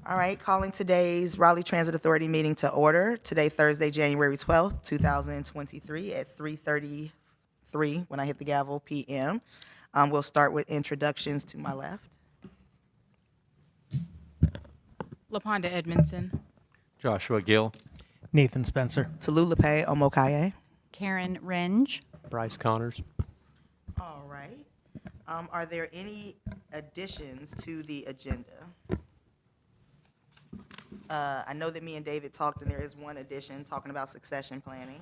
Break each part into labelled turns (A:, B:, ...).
A: All right, calling today's Raleigh Transit Authority meeting to order. Today, Thursday, January 12th, 2023 at 3:33, when I hit the gavel, p.m. We'll start with introductions to my left.
B: LaPonda Edmondson.
C: Joshua Gill.
D: Nathan Spencer.
A: Tululepe Omokaye.
E: Karen Renge.
C: Bryce Connors.
A: All right. Are there any additions to the agenda? I know that me and David talked, and there is one addition talking about succession planning.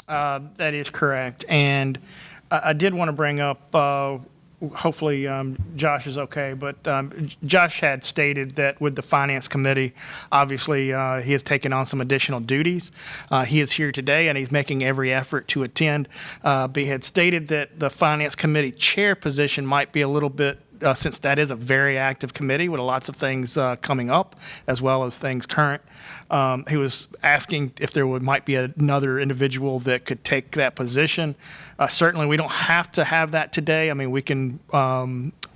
D: That is correct. And I did want to bring up, hopefully Josh is okay, but Josh had stated that with the Finance Committee, obviously he has taken on some additional duties. He is here today, and he's making every effort to attend. But he had stated that the Finance Committee chair position might be a little bit, since that is a very active committee with lots of things coming up as well as things current. He was asking if there might be another individual that could take that position. Certainly, we don't have to have that today. I mean, we can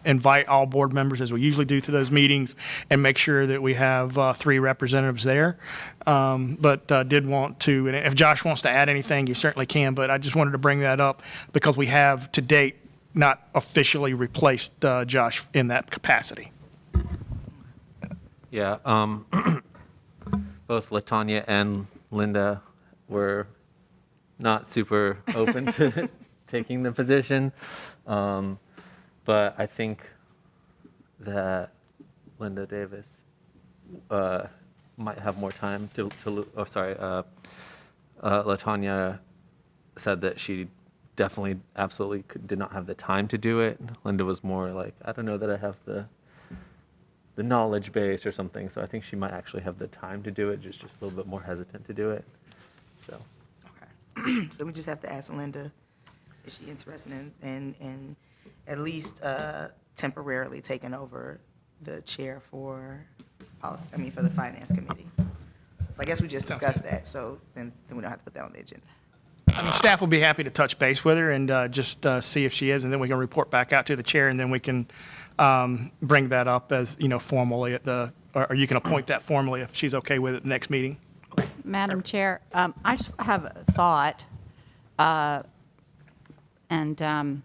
D: invite all board members, as we usually do, to those meetings and make sure that we have 3 representatives there. But did want to, and if Josh wants to add anything, you certainly can, but I just wanted to bring that up because we have, to date, not officially replaced Josh in that capacity.
C: Yeah, both LaTanya and Linda were not super open to taking the position, but I think that Linda Davis might have more time LaTanya said that she definitely, absolutely did not have the time to do it. Linda was more like, I don't know that I have the knowledge base or something, so I think she might actually have the time to do it, just a little bit more hesitant to do it. So.
A: Okay. So we just have to ask Linda, is she interested in at least temporarily taking over the chair for policy, for the Finance Committee? So I guess we just discussed that, so then we don't have to put that on the agenda.
D: Staff will be happy to touch base with her and just see if she is, and then we can report back out to the chair, and then we can bring that up as, formally at the, or you can appoint that formally if she's okay with it at the next meeting.
E: Madam Chair, I just have a thought, and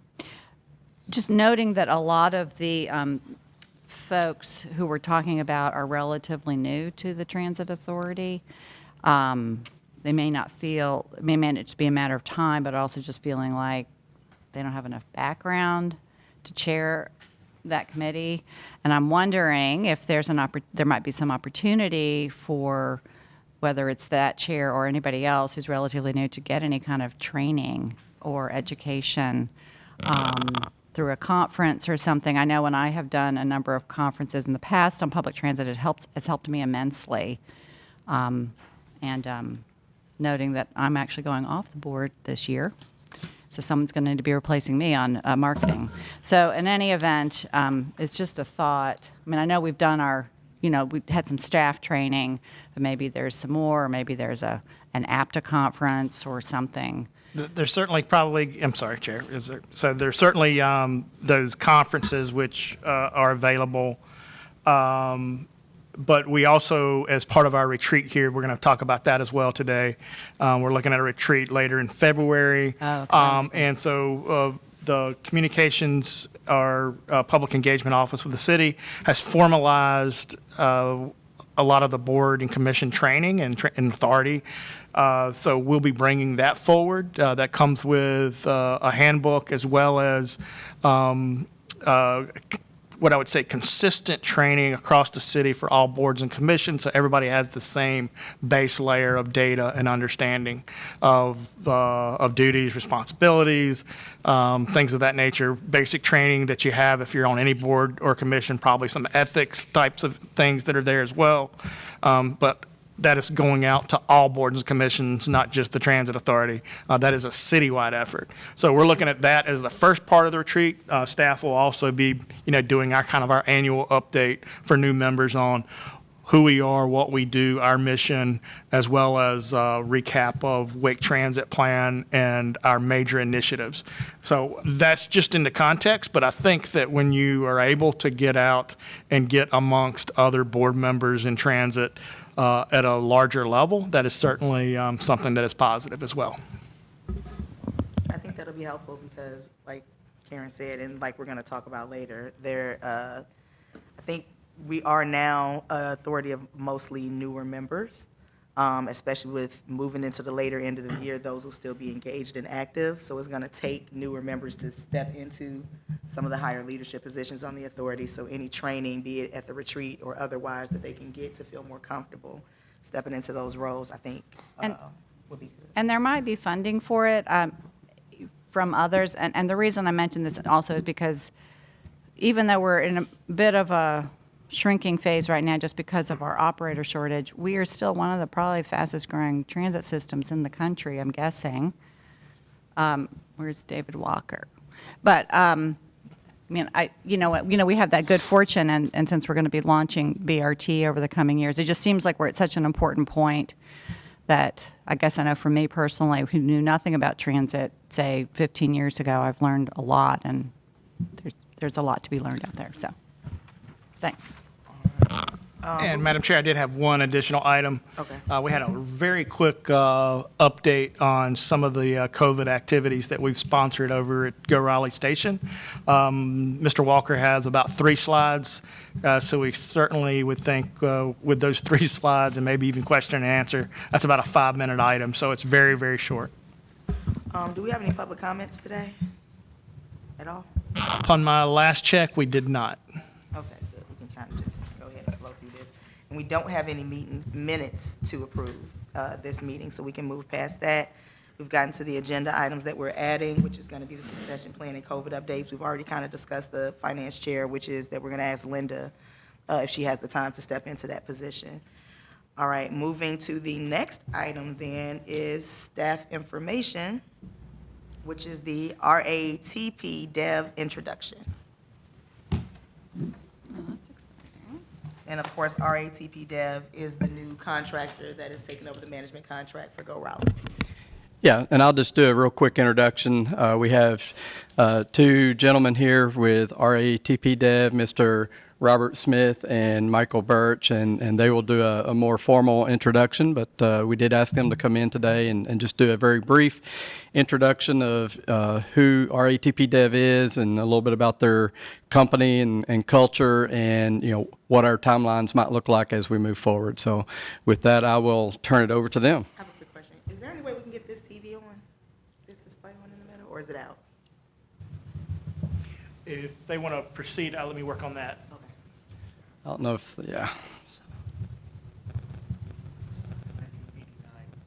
E: just noting that a lot of the folks who we're talking about are relatively new to the Transit Authority. They may not feel, it may just be a matter of time, but also just feeling like they don't have enough background to chair that committee. And I'm wondering if there's there might be some opportunity for, whether it's that chair or anybody else who's relatively new, to get any kind of training or education through a conference or something. I know when I have done a number of conferences in the past on public transit, it's helped me immensely. Noting that I'm actually going off the board this year, so someone's going to need to be replacing me on marketing. So in any event, it's just a thought. I know we've done our, we had some staff training, but maybe there's some more, or maybe there's an APTA conference or something.
D: There's certainly probably, I'm sorry, Chair, so there's certainly those conferences which are available. But we also, as part of our retreat here, we're going to talk about that as well today. We're looking at a retreat later in February.
E: Oh, okay.
D: And so the communications, our public engagement office with the city has formalized a lot of the board and commission training and authority. So we'll be bringing that forward. That comes with a handbook, as well as what I would say consistent training across the city for all boards and commissions, so everybody has the same base layer of data and understanding of duties, responsibilities, things of that nature. Basic training that you have if you're on any board or commission, probably some ethics types of things that are there as well. But that is going out to all boards and commissions, not just the Transit Authority. That is a citywide effort. So we're looking at that as the first part of the retreat. Staff will also be, doing our annual update for new members on who we are, what we do, our mission, as well as a recap of Wake Transit Plan and our major initiatives. So that's just in the context, but I think that when you are able to get out and get amongst other board members in transit at a larger level, that is certainly something that is positive as well.
A: I think that'll be helpful because, like Karen said, and like we're going to talk about later, I think we are now an authority of mostly newer members, especially with moving into the later end of the year. Those will still be engaged and active, so it's going to take newer members to step into some of the higher leadership positions on the authority. So any training, be it at the retreat or otherwise, that they can get to feel more comfortable stepping into those roles, I think would be good.
E: And there might be funding for it from others. And the reason I mention this also is because even though we're in a bit of a shrinking phase right now just because of our operator shortage, we are still one of the probably fastest growing transit systems in the country, I'm guessing. Where's David Walker? But I mean, we have that good fortune, and since we're going to be launching BRT over the coming years, it just seems like we're at such an important point that I guess I know for me personally, who knew nothing about transit, say 15 years ago, I've learned a lot, and there's a lot to be learned out there. So, thanks.
D: And Madam Chair, I did have one additional item.
A: Okay.
D: We had a very quick update on some of the COVID activities that we've sponsored over at Go Raleigh Station. Mr. Walker has about 3 slides, so we certainly would think with those 3 slides and maybe even question and answer, that's about a 5-minute item, so it's very, very short.
A: Do we have any public comments today at all?
D: Upon my last check, we did not.
A: Okay, good. We can kind of just go ahead and flow through this. And we don't have any meeting minutes to approve this meeting, so we can move past that. We've gotten to the agenda items that we're adding, which is going to be the succession plan and COVID updates. We've already kind of discussed the finance chair, which is that we're going to ask Linda if she has the time to step into that position. All right, moving to the next item then is staff information, which is the RATP Dev introduction.
E: Oh, that's exciting.
A: And of course, RATP Dev is the new contractor that is taking over the management contract for Go Raleigh.
F: Yeah, and I'll just do a real quick introduction. We have 2 gentlemen here with RATP Dev, Mr. Robert Smith and Michael Birch, and they will do a more formal introduction, but we did ask them to come in today and just do a very brief introduction of who RATP Dev is and a little bit about their company and culture and, what our timelines might look like as we move forward. So with that, I will turn it over to them.
A: I have a quick question. Is there any way we can get this TV on, this display on in the middle, or is it out?
D: If they want to proceed, let me work on that.
A: Okay.
F: I don't know if, yeah.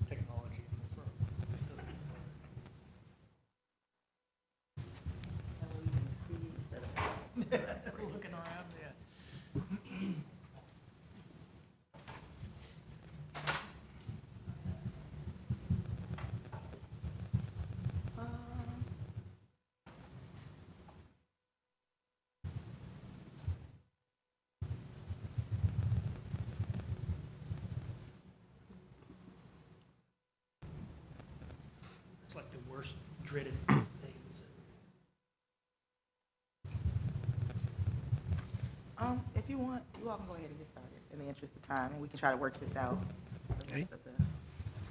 D: Technology in this room.
A: That way we can see instead of.
D: Looking around, yeah. It's like the worst dreaded things.
A: If you want, you all can go ahead and get started in the interest of time, and we can try to work this out. The rest of the-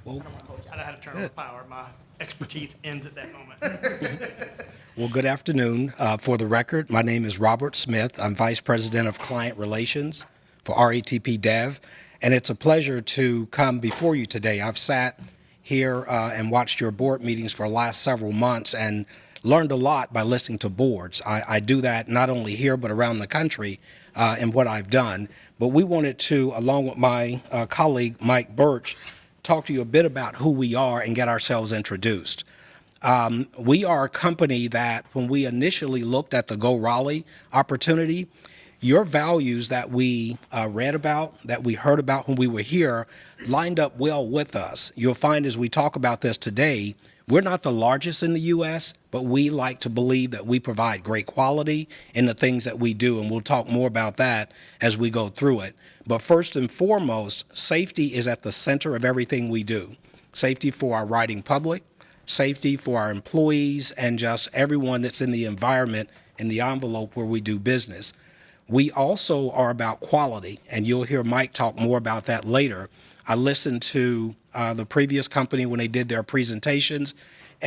G: Well,
A: I don't want to hold
D: I know
A: y'all.
D: how to turn on the power. My expertise ends at that moment.
G: well, good afternoon. For the record, my name is Robert Smith. I'm Vice President of Client Relations for RATP Dev, and it's a pleasure to come before you today. I've sat here and watched your board meetings for the last several months and learned a lot by listening to boards. I do that not only here but around the country in what I've done. But we wanted to, along with my colleague Mike Birch, talk to you a bit about who we are and get ourselves introduced. We are a company that, when we initially looked at the Go Raleigh opportunity, Your values that we read about, that we heard about when we were here, lined up well with us. You'll find as we talk about this today, we're not the largest in the U.S., but we like to believe that we provide great quality in the things that we do, and we'll talk more about that as we go through it. But first and foremost, safety is at the center of everything we do. Safety for our riding public, safety for our employees, and just everyone that's in the environment, in the envelope where we do business. We also are about quality, and you'll hear Mike talk more about that later. I listened to the previous company when they did their presentations,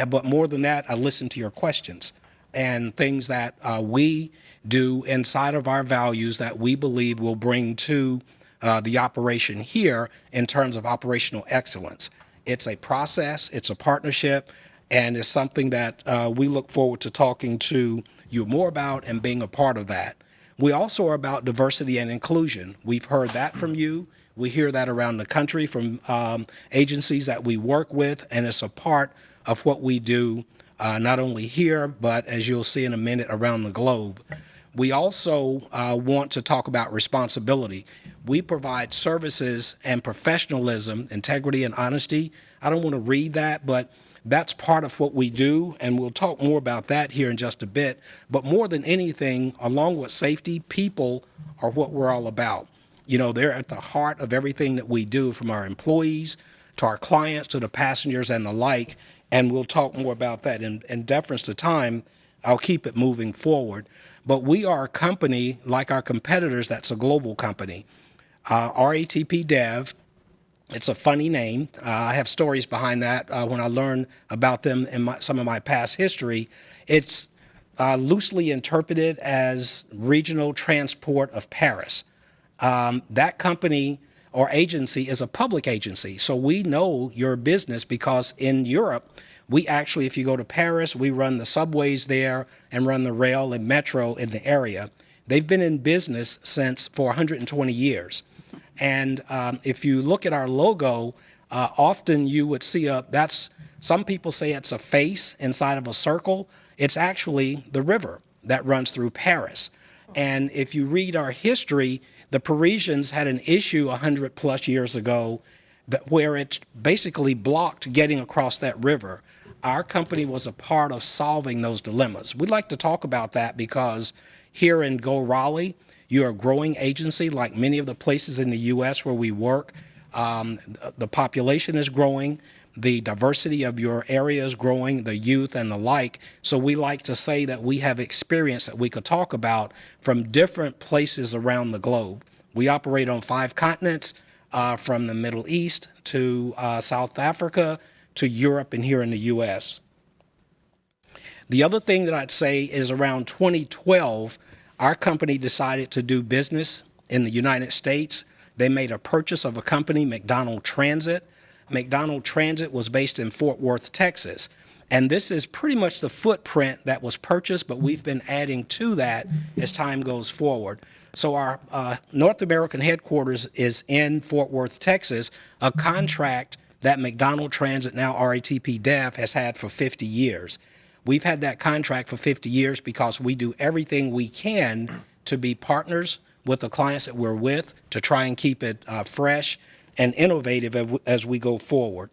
G: but more than that, I listened to your questions and things that we do inside of our values that we believe will bring to the operation here in terms of operational excellence. It's a process, it's a partnership, and it's something that we look forward to talking to you more about and being a part of that. We also are about diversity and inclusion. We've heard that from you. We hear that around the country from agencies that we work with, and it's a part of what we do, not only here, but as you'll see in a minute, around the globe. We also want to talk about responsibility. We provide services and professionalism, integrity and honesty. I don't want to read that, but that's part of what we do, and we'll talk more about that here in just a bit. But more than anything, along with safety, people are what we're all about. You know, they're at the heart of everything that we do, from our employees to our clients to the passengers and the like, and we'll talk more about that. In deference to time, I'll keep it moving forward. But we are a company, like our competitors, that's a global company. RATP Dev, it's a funny name. I have stories behind that when I learned about them in some of my past history. It's loosely interpreted as Regional Transport of Paris. That company or agency is a public agency, so we know your business because in Europe, we actually, if you go to Paris, we run the subways there and run the rail and metro in the area. They've been in business for 120 years. And if you look at our logo, often you would see some people say it's a face inside of a circle. It's actually the river that runs through Paris. And if you read our history, the Parisians had an issue 100 plus years ago where it basically blocked getting across that river. Our company was a part of solving those dilemmas. We'd like to talk about that because here in Go Raleigh, you're a growing agency like many of the places in the U.S. where we work. The population is growing. The diversity of your area is growing, the youth and the like. So we like to say that we have experience that we could talk about from different places around the globe. We operate on 5 continents, from the Middle East to South Africa to Europe and here in the U.S. The other thing that I'd say is around 2012, our company decided to do business in the United States. They made a purchase of a company, McDonald Transit. McDonald Transit was based in Fort Worth, Texas. And this is pretty much the footprint that was purchased, but we've been adding to that as time goes forward. So our North American headquarters is in Fort Worth, Texas, a contract that McDonald Transit, now RATP Dev, has had for 50 years. We've had that contract for 50 years because we do everything we can to be partners with the clients that we're with to try and keep it fresh and innovative as we go forward.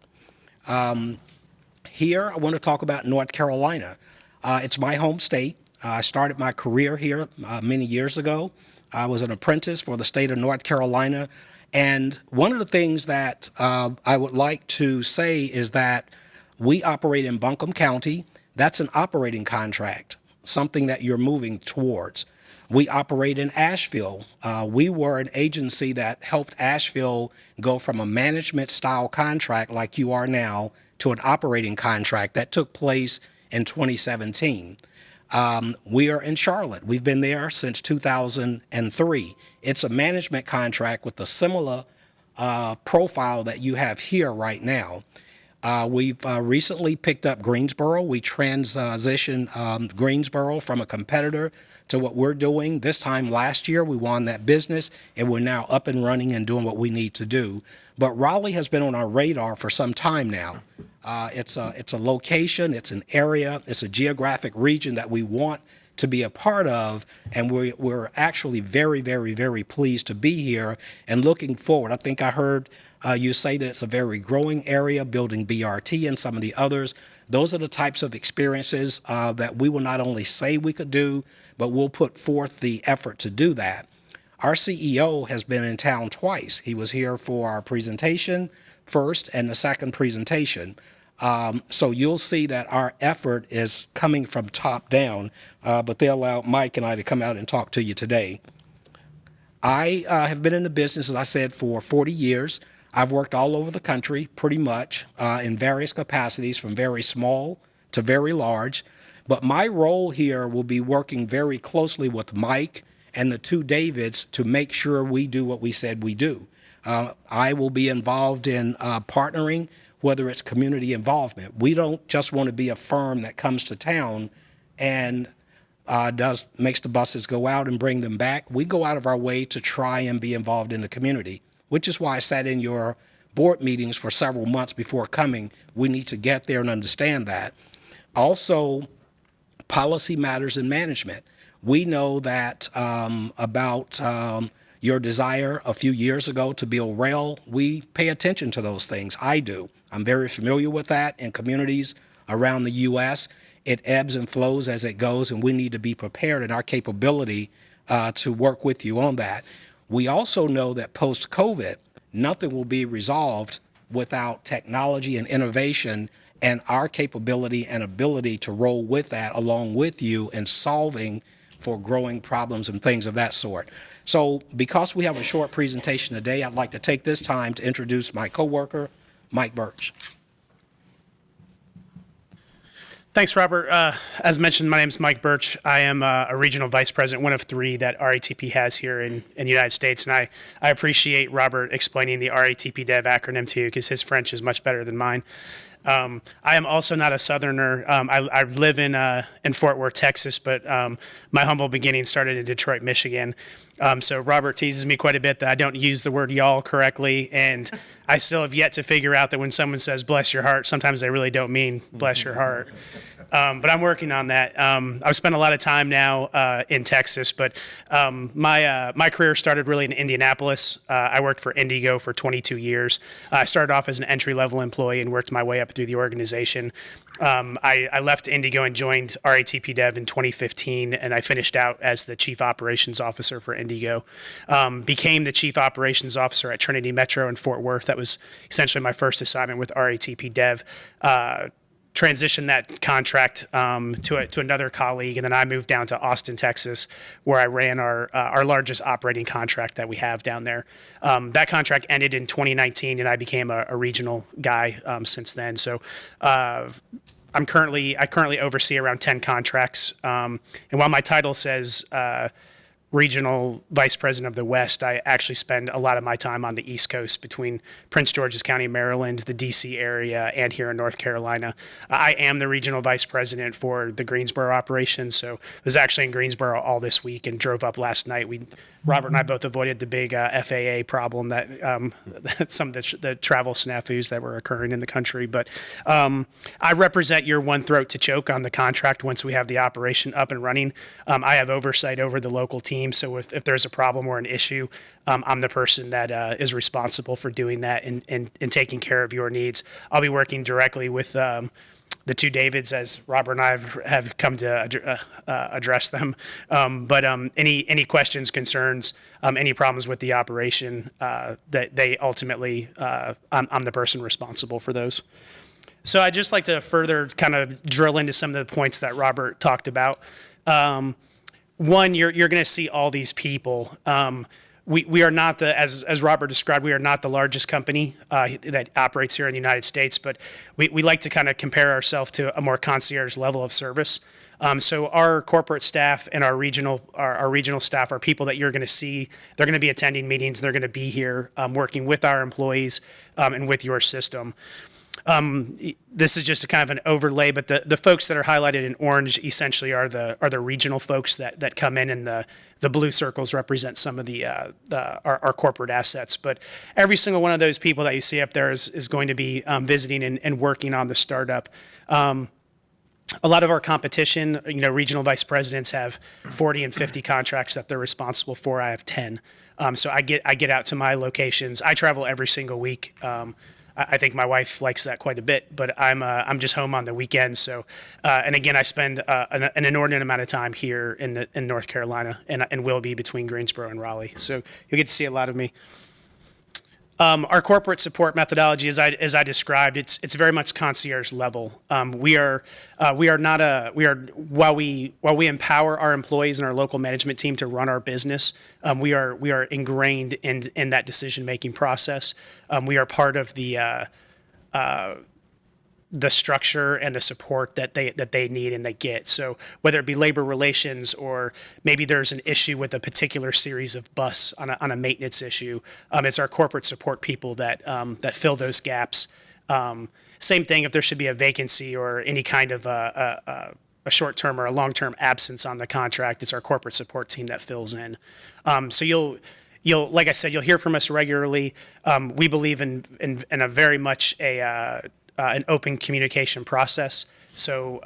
G: Here, I want to talk about North Carolina. It's my home state. I started my career here many years ago. I was an apprentice for the state of North Carolina. And one of the things that I would like to say is that we operate in Buncombe County. That's an operating contract, something that you're moving towards. We operate in Asheville. We were an agency that helped Asheville go from a management style contract like you are now to an operating contract that took place in 2017. We are in Charlotte. We've been there since 2003. It's a management contract with a similar profile that you have here right now. We've recently picked up Greensboro. We transitioned Greensboro from a competitor to what we're doing. This time last year, we won that business, and we're now up and running and doing what we need to do. But Raleigh has been on our radar for some time now. It's a location, it's an area, it's a geographic region that we want to be a part of, and we're actually very, very, very pleased to be here and looking forward. I think I heard you say that it's a very growing area, building BRT and some of the others. Those are the types of experiences that we will not only say we could do, but we'll put forth the effort to do that. Our CEO has been in town twice. He was here for our presentation first and the second presentation. So you'll see that our effort is coming from top down, but they allowed Mike and I to come out and talk to you today. I have been in the business, as I said, for 40 years. I've worked all over the country, pretty much, in various capacities, from very small to very large. But my role here will be working very closely with Mike and the two Davids to make sure we do what we said we do. I will be involved in partnering, whether it's community involvement. We don't just want to be a firm that comes to town and makes the buses go out and bring them back. We go out of our way to try and be involved in the community, which is why I sat in your board meetings for several months before coming. We need to get there and understand that. Also, policy matters in management. We know that about your desire a few years ago to build rail. We pay attention to those things. I do. I'm very familiar with that in communities around the U.S. It ebbs and flows as it goes, and we need to be prepared in our capability to work with you on that. We also know that post-COVID, nothing will be resolved without technology and innovation, and our capability and ability to roll with that along with you in solving for growing problems and things of that sort. So because we have a short presentation today, I'd like to take this time to introduce my coworker, Mike Birch.
H: Thanks, Robert. As mentioned, my name is Mike Birch. I am a regional vice president, one of three that RATP has here in the United States. And I appreciate Robert explaining the RATP Dev acronym to you because his French is much better than mine. I am also not a Southerner. I live in Fort Worth, Texas, but my humble beginnings started in Detroit, Michigan. So Robert teases me quite a bit that I don't use the word y'all correctly, and I still have yet to figure out that when someone says bless your heart, sometimes they really don't mean bless your heart. But I'm working on that. I've spent a lot of time now in Texas, but my career started really in Indianapolis. I worked for Indigo for 22 years. I started off as an entry-level employee and worked my way up through the organization. I left Indigo and joined RATP Dev in 2015, and I finished out as the Chief Operations Officer for Indigo. Became the Chief Operations Officer at Trinity Metro in Fort Worth. That was essentially my first assignment with RATP Dev. Transitioned that contract to another colleague, and then I moved down to Austin, Texas, where I ran our largest operating contract that we have down there. That contract ended in 2019, and I became a regional guy since then. So I currently oversee around 10 contracts, and while my title says Regional Vice President of the West, I actually spend a lot of my time on the East Coast between Prince George's County, Maryland, the DC area, and here in North Carolina. I am the Regional Vice President for the Greensboro operation, so I was actually in Greensboro all this week and drove up last night. Robert and I both avoided the big FAA problem that some of the travel snafus that were occurring in the country. But I represent your one throat to choke on the contract once we have the operation up and running. I have oversight over the local team, so if there's a problem or an issue, I'm the person that is responsible for doing that and taking care of your needs. I'll be working directly with the two Davids, as Robert and I have come to address them. But any questions, concerns, any problems with the operation, that they ultimately, I'm the person responsible for those. So I'd just like to further kind of drill into some of the points that Robert talked about. One, you're going to see all these people. We are not as Robert described, we are not the largest company that operates here in the United States, but we like to kind of compare ourselves to a more concierge level of service. So our corporate staff and our regional staff are people that you're going to see. They're going to be attending meetings. They're going to be here working with our employees and with your system. This is just a kind of an overlay, but the folks that are highlighted in orange essentially are the regional folks that come in, and the blue circles represent some of our corporate assets. But every single one of those people that you see up there is going to be visiting and working on the startup. A lot of our competition, regional vice presidents have 40 and 50 contracts that they're responsible for. I have 10. So I get out to my locations. I travel every single week. I think my wife likes that quite a bit, but I'm just home on the weekends. So, and again, I spend an inordinate amount of time here in North Carolina, and will be between Greensboro and Raleigh. So you'll get to see a lot of me. Our corporate support methodology, as I described, it's very much concierge level. While we empower our employees and our local management team to run our business, we are ingrained in that decision making process. We are part of the structure and the support that they need and they get. So whether it be labor relations, or maybe there's an issue with a particular series of bus on a maintenance issue, it's our corporate support people that fill those gaps. Same thing if there should be a vacancy or any kind of a short-term or a long-term absence on the contract, it's our corporate support team that fills in. So you'll, like I said, you'll hear from us regularly. We believe in a very much an open communication process. So,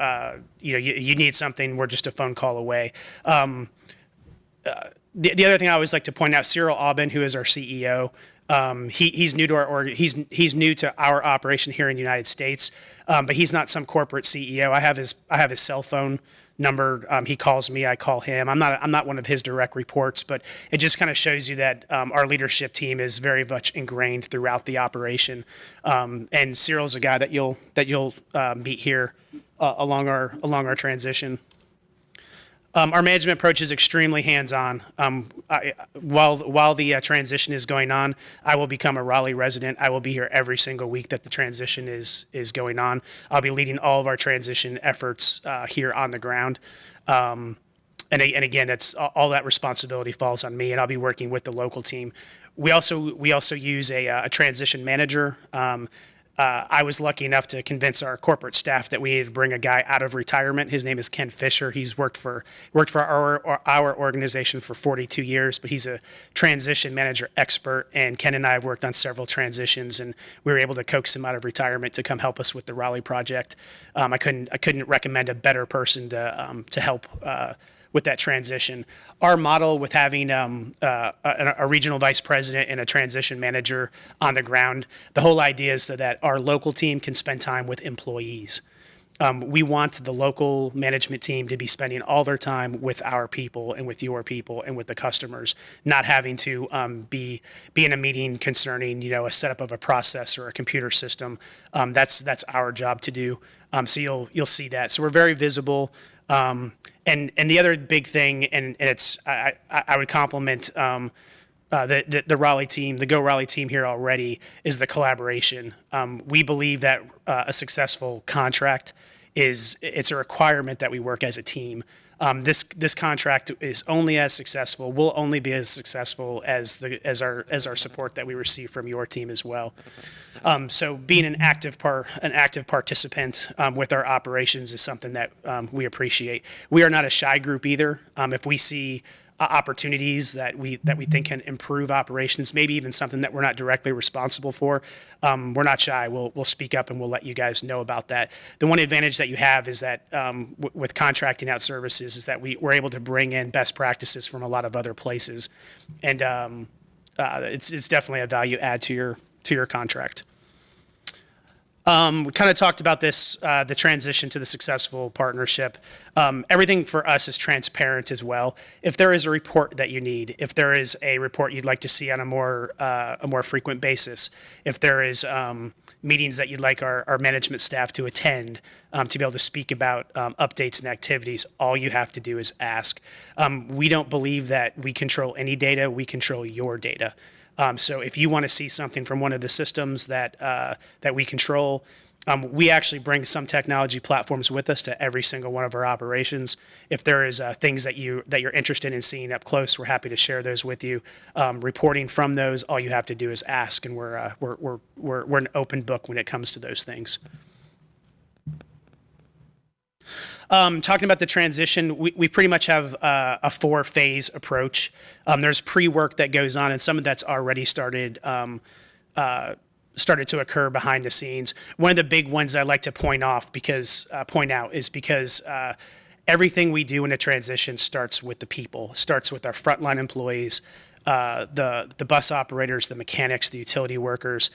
H: you need something, we're just a phone call away. The other thing I always like to point out, Cyril Aubin, who is our CEO, he's new to he's new to our operation here in the United States, but he's not some corporate CEO. I have his cell phone number. He calls me, I call him. I'm not one of his direct reports, but it just kind of shows you that our leadership team is very much ingrained throughout the operation. And Cyril's a guy that you'll meet here along our transition. Our management approach is extremely hands-on. While the transition is going on, I will become a Raleigh resident. I will be here every single week that the transition is going on. I'll be leading all of our transition efforts here on the ground. And again, that's all that responsibility falls on me, and I'll be working with the local team. We also use a transition manager. I was lucky enough to convince our corporate staff that we needed to bring a guy out of retirement. His name is Ken Fisher. He's worked for our organization for 42 years, but he's a transition manager expert. And Ken and I have worked on several transitions, and we were able to coax him out of retirement to come help us with the Raleigh project. I couldn't recommend a better person to help with that transition. Our model with having a regional vice president and a transition manager on the ground, the whole idea is so that our local team can spend time with employees. We want the local management team to be spending all their time with our people and with your people and with the customers, not having to be in a meeting concerning a setup of a process or a computer system. That's our job to do. So you'll see that. So we're very visible. And the other big thing, and it's I would compliment the Raleigh team, the Go Raleigh team here already, is the collaboration. We believe that a successful contract it's a requirement that we work as a team. This contract is only as successful, will only be as successful as our support that we receive from your team as well. So being an active participant with our operations is something that we appreciate. We are not a shy group either. If we see opportunities that we think can improve operations, maybe even something that we're not directly responsible for, we're not shy. We'll speak up and we'll let you guys know about that. The one advantage that you have is that with contracting out services is that we're able to bring in best practices from a lot of other places, and it's definitely a value add to your contract. We kind of talked about this, the transition to the successful partnership. Everything for us is transparent as well. If there is a report that you need, if there is a report you'd like to see on a more frequent basis, if there is meetings that you'd like our management staff to attend to be able to speak about updates and activities, all you have to do is ask. We don't believe that we control any data. We control your data. So if you want to see something from one of the systems that we control, we actually bring some technology platforms with us to every single one of our operations. If there is things that you're interested in seeing up close, we're happy to share those with you. Reporting from those, all you have to do is ask, and we're an open book when it comes to those things. Talking about the transition, we pretty much have a 4-phase approach. There's pre-work that goes on, and some of that's already started started to occur behind the scenes. One of the big ones I like to point out is because everything we do in a transition starts with the people, starts with our frontline employees, the bus operators, the mechanics, the utility workers.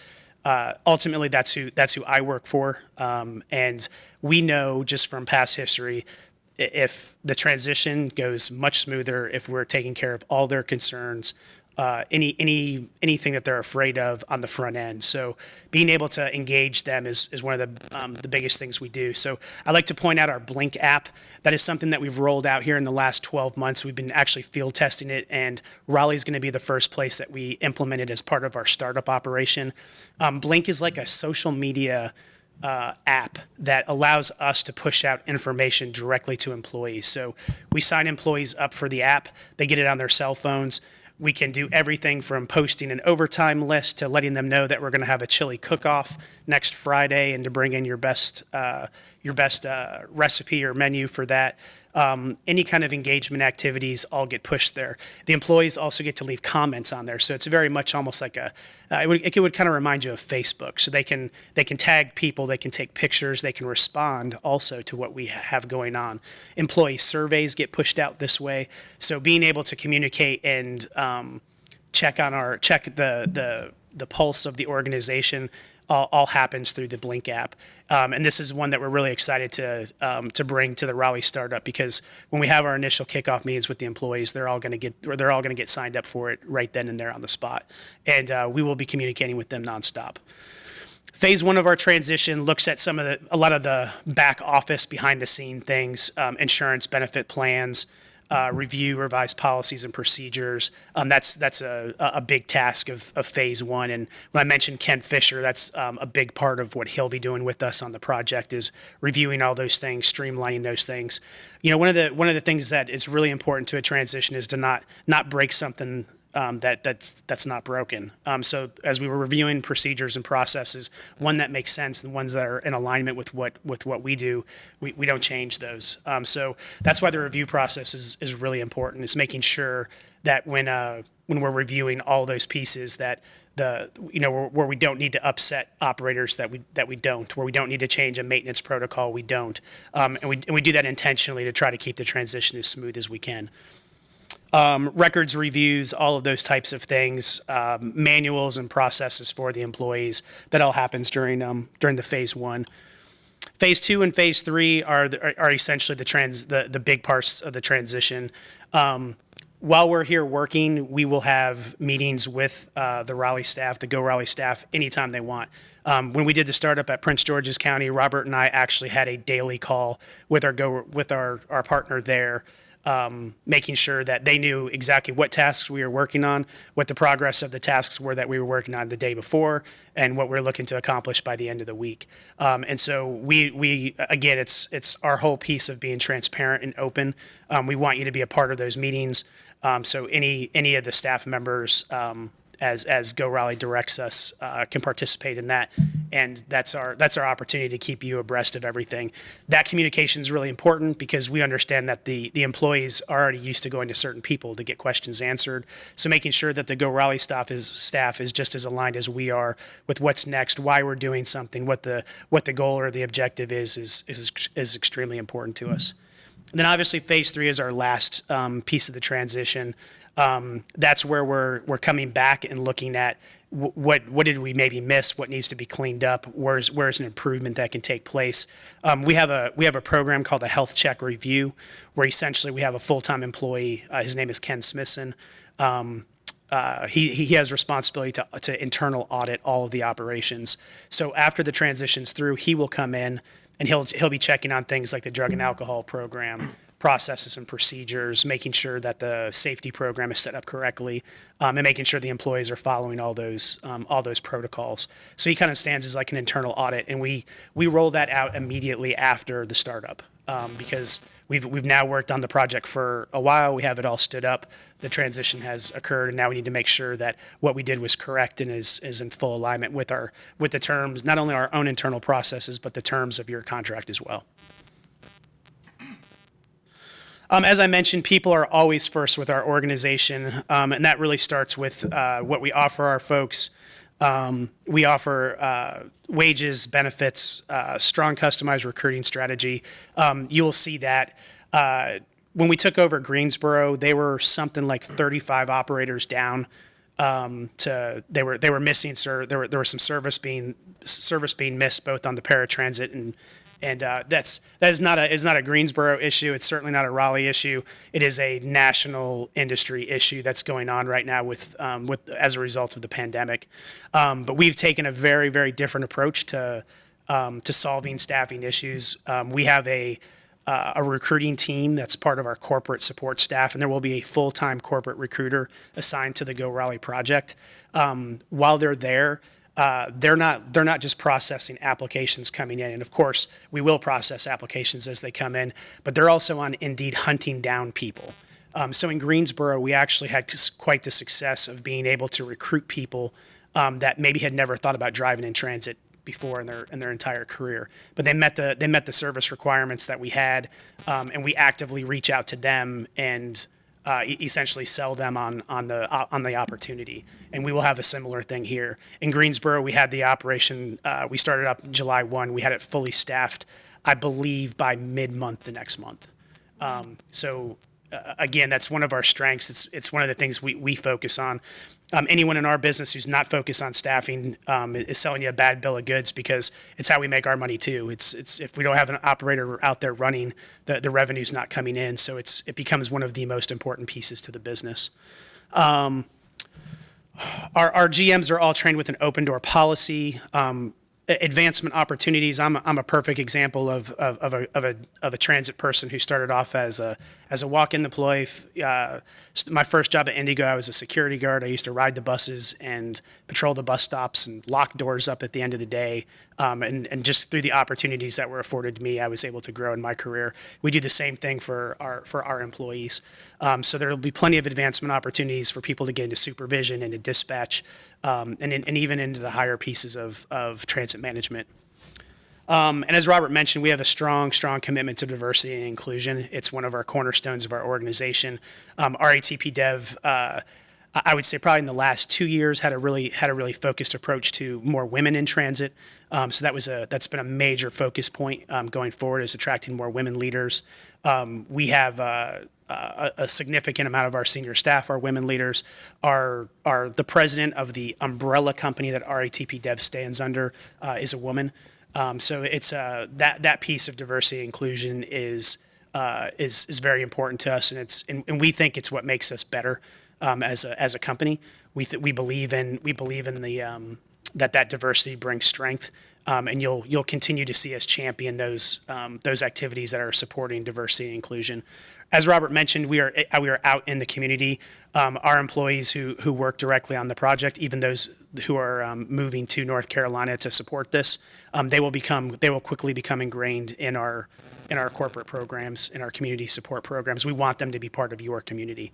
H: Ultimately, that's who I work for, and we know just from past history, if the transition goes much smoother, if we're taking care of all their concerns, anything that they're afraid of on the front end. So being able to engage them is one of the biggest things we do. So I like to point out our Blink app. That is something that we've rolled out here in the last 12 months. We've been actually field testing it, and Raleigh is going to be the first place that we implement it as part of our startup operation. Blink is like a social media app that allows us to push out information directly to employees. So we sign employees up for the app. They get it on their cell phones. We can do everything from posting an overtime list to letting them know that we're going to have a chili cook-off next Friday and to bring in your best recipe or menu for that. Any kind of engagement activities all get pushed there. The employees also get to leave comments on there, so it's very much almost like it would kind of remind you of Facebook. So they can tag people, they can take pictures, they can respond also to what we have going on. Employee surveys get pushed out this way, so being able to communicate and check the pulse of the organization all happens through the Blink app. And this is one that we're really excited to bring to the Raleigh startup, because when we have our initial kickoff meetings with the employees, they're all going to get signed up for it right then and there on the spot. And we will be communicating with them nonstop. Phase one of our transition looks at a lot of the back office behind the scene things, insurance benefit plans, review, revise policies and procedures. That's a big task of phase one. And when I mentioned Ken Fisher, that's a big part of what he'll be doing with us on the project, is reviewing all those things, streamlining those things. You know, one of the things that is really important to a transition is to not break something that's not broken. So as we were reviewing procedures and processes, one that makes sense and ones that are in alignment with what we do, we don't change those. So that's why the review process is really important. It's making sure that when we're reviewing all those pieces, that where we don't need to upset operators, that we don't, where we don't need to change a maintenance protocol, we don't, and we do that intentionally to try to keep the transition as smooth as we can. Records reviews, all of those types of things, manuals and processes for the employees. That all happens during the phase one. Phase two and phase three are essentially the big parts of the transition. While we're here working, we will have meetings with the Raleigh staff, the Go Raleigh staff, anytime they want. When we did the startup at Prince George's County, Robert and I actually had a daily call with our partner there, making sure that they knew exactly what tasks we were working on, what the progress of the tasks were that we were working on the day before, and what we're looking to accomplish by the end of the week. And so we again, it's our whole piece of being transparent and open. We want you to be a part of those meetings. So any of the staff members, as Go Raleigh directs us, can participate in that, and that's our opportunity to keep you abreast of everything. That communication is really important because we understand that the employees are already used to going to certain people to get questions answered. So making sure that the Go Raleigh staff is just as aligned as we are with what's next, why we're doing something, what the goal or the objective is extremely important to us. And then obviously phase three is our last piece of the transition. That's where we're coming back and looking at what did we maybe miss, what needs to be cleaned up, where's an improvement that can take place. We have a program called a health check review, where essentially we have a full-time employee. His name is Ken Smithson. He has responsibility to internal audit all of the operations. So after the transition's through, he will come in and he'll be checking on things like the drug and alcohol program, processes and procedures, making sure that the safety program is set up correctly, and making sure the employees are following all those protocols. So he kind of stands as like an internal audit, and we roll that out immediately after the startup, because we've now worked on the project for a while. We have it all stood up. The transition has occurred, and now we need to make sure that what we did was correct and is in full alignment with the terms, not only our own internal processes, but the terms of your contract as well. As I mentioned, people are always first with our organization, and that really starts with what we offer our folks, We offer wages, benefits, strong customized recruiting strategy. You will see that when we took over Greensboro, they were something like 35 operators down. They were missing, there was some service being missed both on the paratransit and that is not a Greensboro issue. It's certainly not a Raleigh issue. It is a national industry issue that's going on right now with as a result of the pandemic. But we've taken a very, very different approach to solving staffing issues. We have a recruiting team that's part of our corporate support staff, and there will be a full-time corporate recruiter assigned to the Go Raleigh project. While they're there, they're not just processing applications coming in, and of course we will process applications as they come in, but they're also on Indeed hunting down people. So in Greensboro, we actually had quite the success of being able to recruit people that maybe had never thought about driving in transit before in their entire career, but they met the service requirements that we had, and we actively reach out to them and essentially sell them on the opportunity. And we will have a similar thing here in Greensboro. We had the operation. We started up July 1. We had it fully staffed, I believe, by mid-month the next month. Again, that's one of our strengths. It's one of the things we focus on. Anyone in our business who's not focused on staffing is selling you a bad bill of goods, because it's how we make our money too. It's if we don't have an operator out there running, the revenue's not coming in. So it becomes one of the most important pieces to the business. Our GMs are all trained with an open door policy. Advancement opportunities. I'm a perfect example of a transit person who started off as a walk-in employee. My first job at Indigo, I was a security guard. I used to ride the buses and patrol the bus stops and lock doors up at the end of the day. And just through the opportunities that were afforded to me, I was able to grow in my career. We do the same thing for our employees. So there will be plenty of advancement opportunities for people to get into supervision, into dispatch, and even into the higher pieces of transit management. And as Robert mentioned, we have a strong commitment to diversity and inclusion. It's one of our cornerstones of our organization. RATP Dev, I would say probably in the last 2 years, had a really focused approach to more women in transit. So that's been a major focus point going forward, is attracting more women leaders. We have a significant amount of our senior staff are women leaders. Are the president of the umbrella company that RATP Dev stands under is a woman. So it's that piece of diversity and inclusion is very important to us, and we think it's what makes us better as a company. We believe in the that diversity brings strength, and you'll continue to see us champion those activities that are supporting diversity and inclusion. As Robert mentioned, we are out in the community. Our employees who work directly on the project, even those who are moving to North Carolina to support this, they will quickly become ingrained in our corporate programs, in our community support programs. We want them to be part of your community.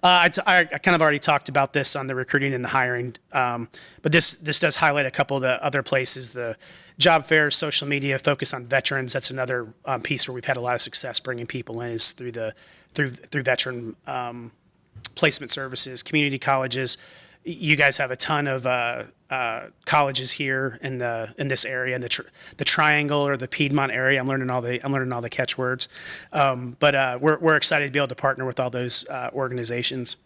H: I kind of already talked about this on the recruiting and the hiring, but this does highlight a couple of the other places. The job fairs, social media, focus on veterans. That's another piece where we've had a lot of success bringing people in, is through veteran placement services, community colleges. You guys have a ton of colleges here in this area, in the Triangle or the Piedmont area. I'm learning all the catchwords, but we're excited to be able to partner with all those organizations.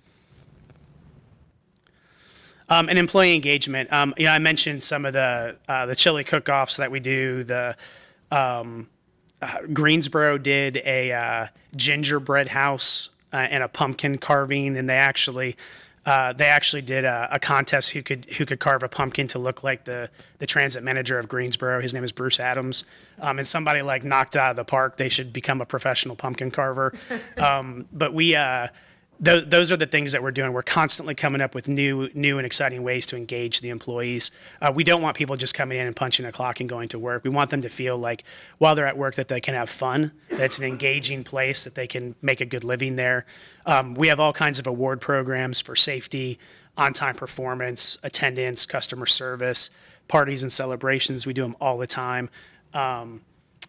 H: And employee engagement. I mentioned some of the chili cook-offs that we do. The Greensboro did a gingerbread house and a pumpkin carving, and they actually did a contest who could carve a pumpkin to look like the transit manager of Greensboro. His name is Bruce Adams, and somebody knocked it out of the park. They should become a professional pumpkin carver. But those are the things that we're doing. We're constantly coming up with new and exciting ways to engage the employees. We don't want people just coming in and punching a clock and going to work. We want them to feel like while they're at work that they can have fun, that it's an engaging place, that they can make a good living there. We have all kinds of award programs for safety, on-time performance, attendance, customer service, parties and celebrations. We do them all the time.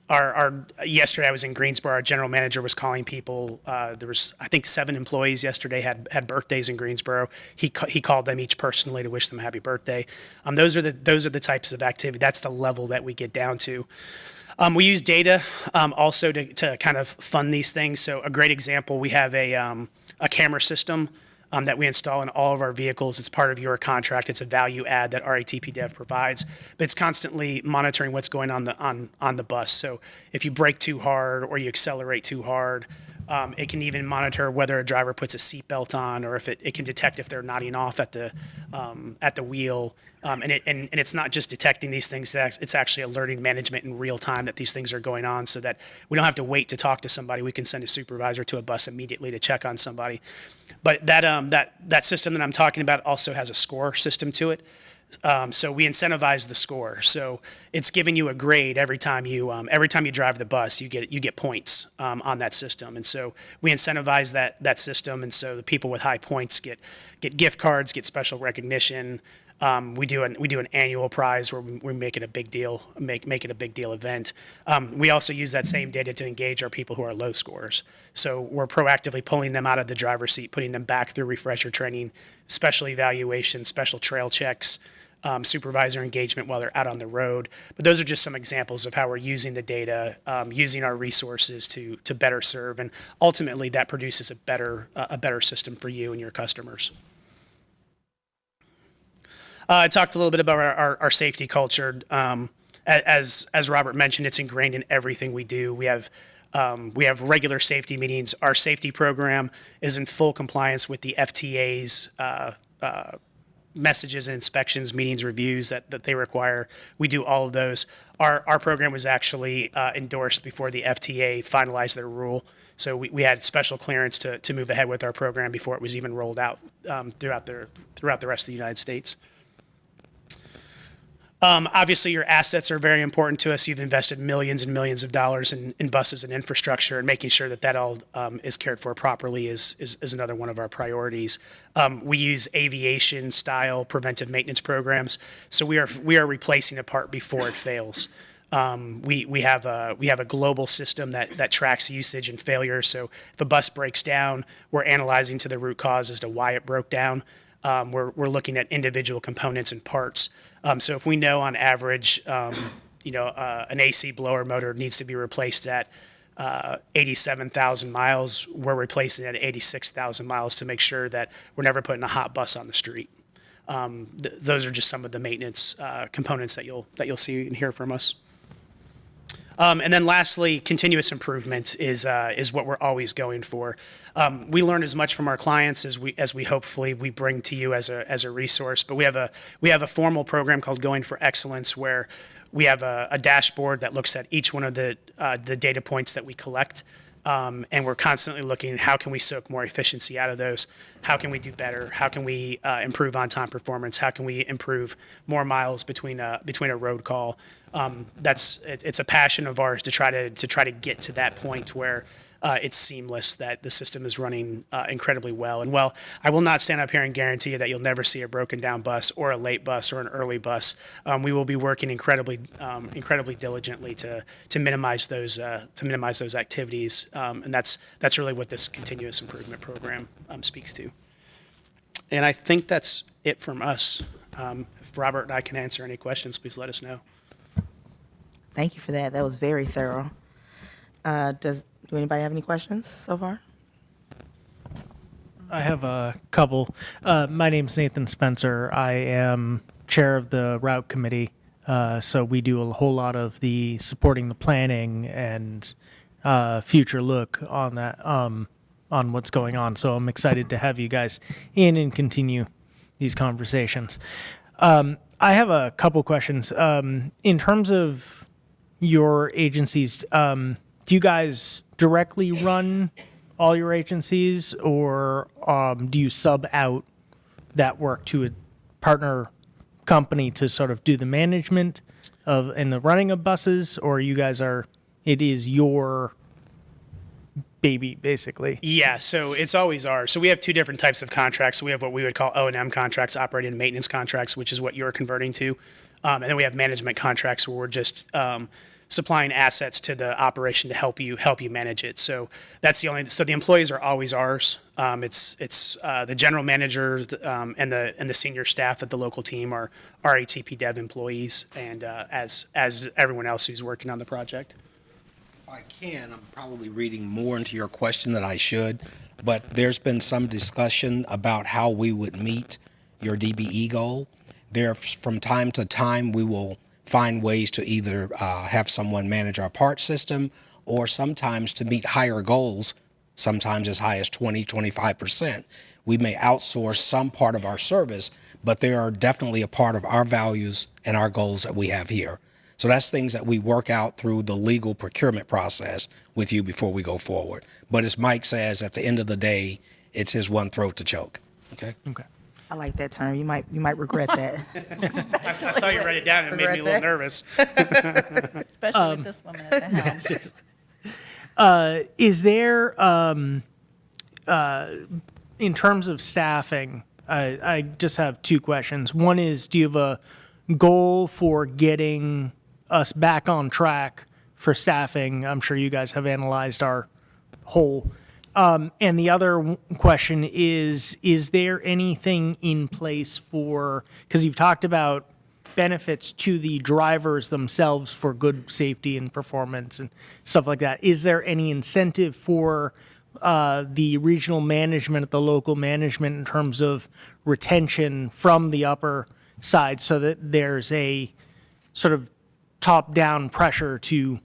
H: Yesterday I was in Greensboro. Our general manager was calling people. There was, I think, 7 employees yesterday had birthdays in Greensboro. He called them each personally to wish them a happy birthday. Those are the types of activity. That's the level that we get down to. We use data also to kind of fund these things. So a great example, we have a camera system that we install in all of our vehicles. It's part of your contract. It's a value add that RATP Dev provides, but it's constantly monitoring what's going on the bus. So if you brake too hard or you accelerate too hard, it can even monitor whether a driver puts a seatbelt on, or if it can detect if they're nodding off at the wheel. And it's not just detecting these things, it's actually alerting management in real time that these things are going on, so that we don't have to wait to talk to somebody. We can send a supervisor to a bus immediately to check on somebody. But that system that I'm talking about also has a score system to it. So we incentivize the score. So it's giving you a grade every time you drive the bus. You get points on that system, and so we incentivize that system. And so the people with high points get gift cards, get special recognition. We do an annual prize where we make it a big deal, make it a big deal event. We also use that same data to engage our people who are low scores. So we're proactively pulling them out of the driver's seat, putting them back through refresher training, special evaluation, special trail checks, supervisor engagement while they're out on the road. But those are just some examples of how we're using the data, using our resources to better serve, and ultimately that produces a better system for you and your customers. I talked a little bit about our safety culture. As Robert mentioned, it's ingrained in everything we do. We have regular safety meetings. Our safety program is in full compliance with the FTA's messages and inspections, meetings, reviews that they require. We do all of those. Our program was actually endorsed before the FTA finalized their rule. So we had special clearance to move ahead with our program before it was even rolled out throughout the rest of the United States. Obviously, your assets are very important to us. You've invested millions and millions of dollars in buses and infrastructure, and making sure that all is cared for properly is another one of our priorities. We use aviation-style preventive maintenance programs, so we are replacing a part before it fails. We have a global system that tracks usage and failure. So if a bus breaks down, we're analyzing to the root cause as to why it broke down. We're looking at individual components and parts. So if we know on average, an AC blower motor needs to be replaced at 87,000 miles, we're replacing it at 86,000 miles to make sure that we're never putting a hot bus on the street. Those are just some of the maintenance components that you'll see and hear from us. And then lastly, continuous improvement is what we're always going for. We learn as much from our clients as we hopefully we bring to you as a resource. But we have a formal program called Going for Excellence, where we have a dashboard that looks at each one of the data points that we collect. And we're constantly looking at how can we soak more efficiency out of those? How can we do better? How can we improve on-time performance? How can we improve more miles between a road call? It's a passion of ours to try to get to that point where it's seamless, that the system is running incredibly well. And while I will not stand up here and guarantee you that you'll never see a broken down bus or a late bus or an early bus, we will be working incredibly diligently to minimize those activities. And that's really what this continuous improvement program speaks to. And I think that's it from us. If Robert and I can answer any questions, please let us know.
A: Thank you for that. That was very thorough. Do anybody have any questions so far?
I: I have a couple. My name's Nathan Spencer. I am chair of the route committee. So we do a whole lot of the supporting the planning and future look on that, on what's going on. So I'm excited to have you guys in and continue these conversations. I have a couple questions. In terms of your agencies, do you guys directly run all your agencies, or do you sub out that work to a partner company to sort of do the management of and the running of buses, or you guys it is your baby, basically?
H: Yeah, so it's always ours. So we have two different types of contracts. So we have what we would call O&M contracts, operating and maintenance contracts, which is what you're converting to. And then we have management contracts where we're just supplying assets to the operation to help you manage it. So that's so the employees are always ours. It's the general manager and the senior staff of the local team are RATP Dev employees, and as everyone else who's working on the project.
G: If I can, I'm probably reading more into your question than I should, but there's been some discussion about how we would meet your DBE goal. From time to time, we will find ways to either have someone manage our part system, or sometimes to meet higher goals, sometimes as high as 20, 25%. We may outsource some part of our service, but they are definitely a part of our values and our goals that we have here. So that's things that we work out through the legal procurement process with you before we go forward. But as Mike says, at the end of the day, it's his one throat to choke. Okay?
I: Okay.
A: I like that term. You might regret that.
H: I saw you write it down and it made me a little nervous.
E: Especially with this woman at the helm.
I: Is there, in terms of staffing, I just have two questions. One is, do you have a goal for getting us back on track for staffing? I'm sure you guys have analyzed our whole. And the other question is there anything in place for, because you've talked about benefits to the drivers themselves for good safety and performance and stuff like that. Is there any incentive for the regional management, the local management in terms of retention from the upper side so that there's a sort of top-down pressure to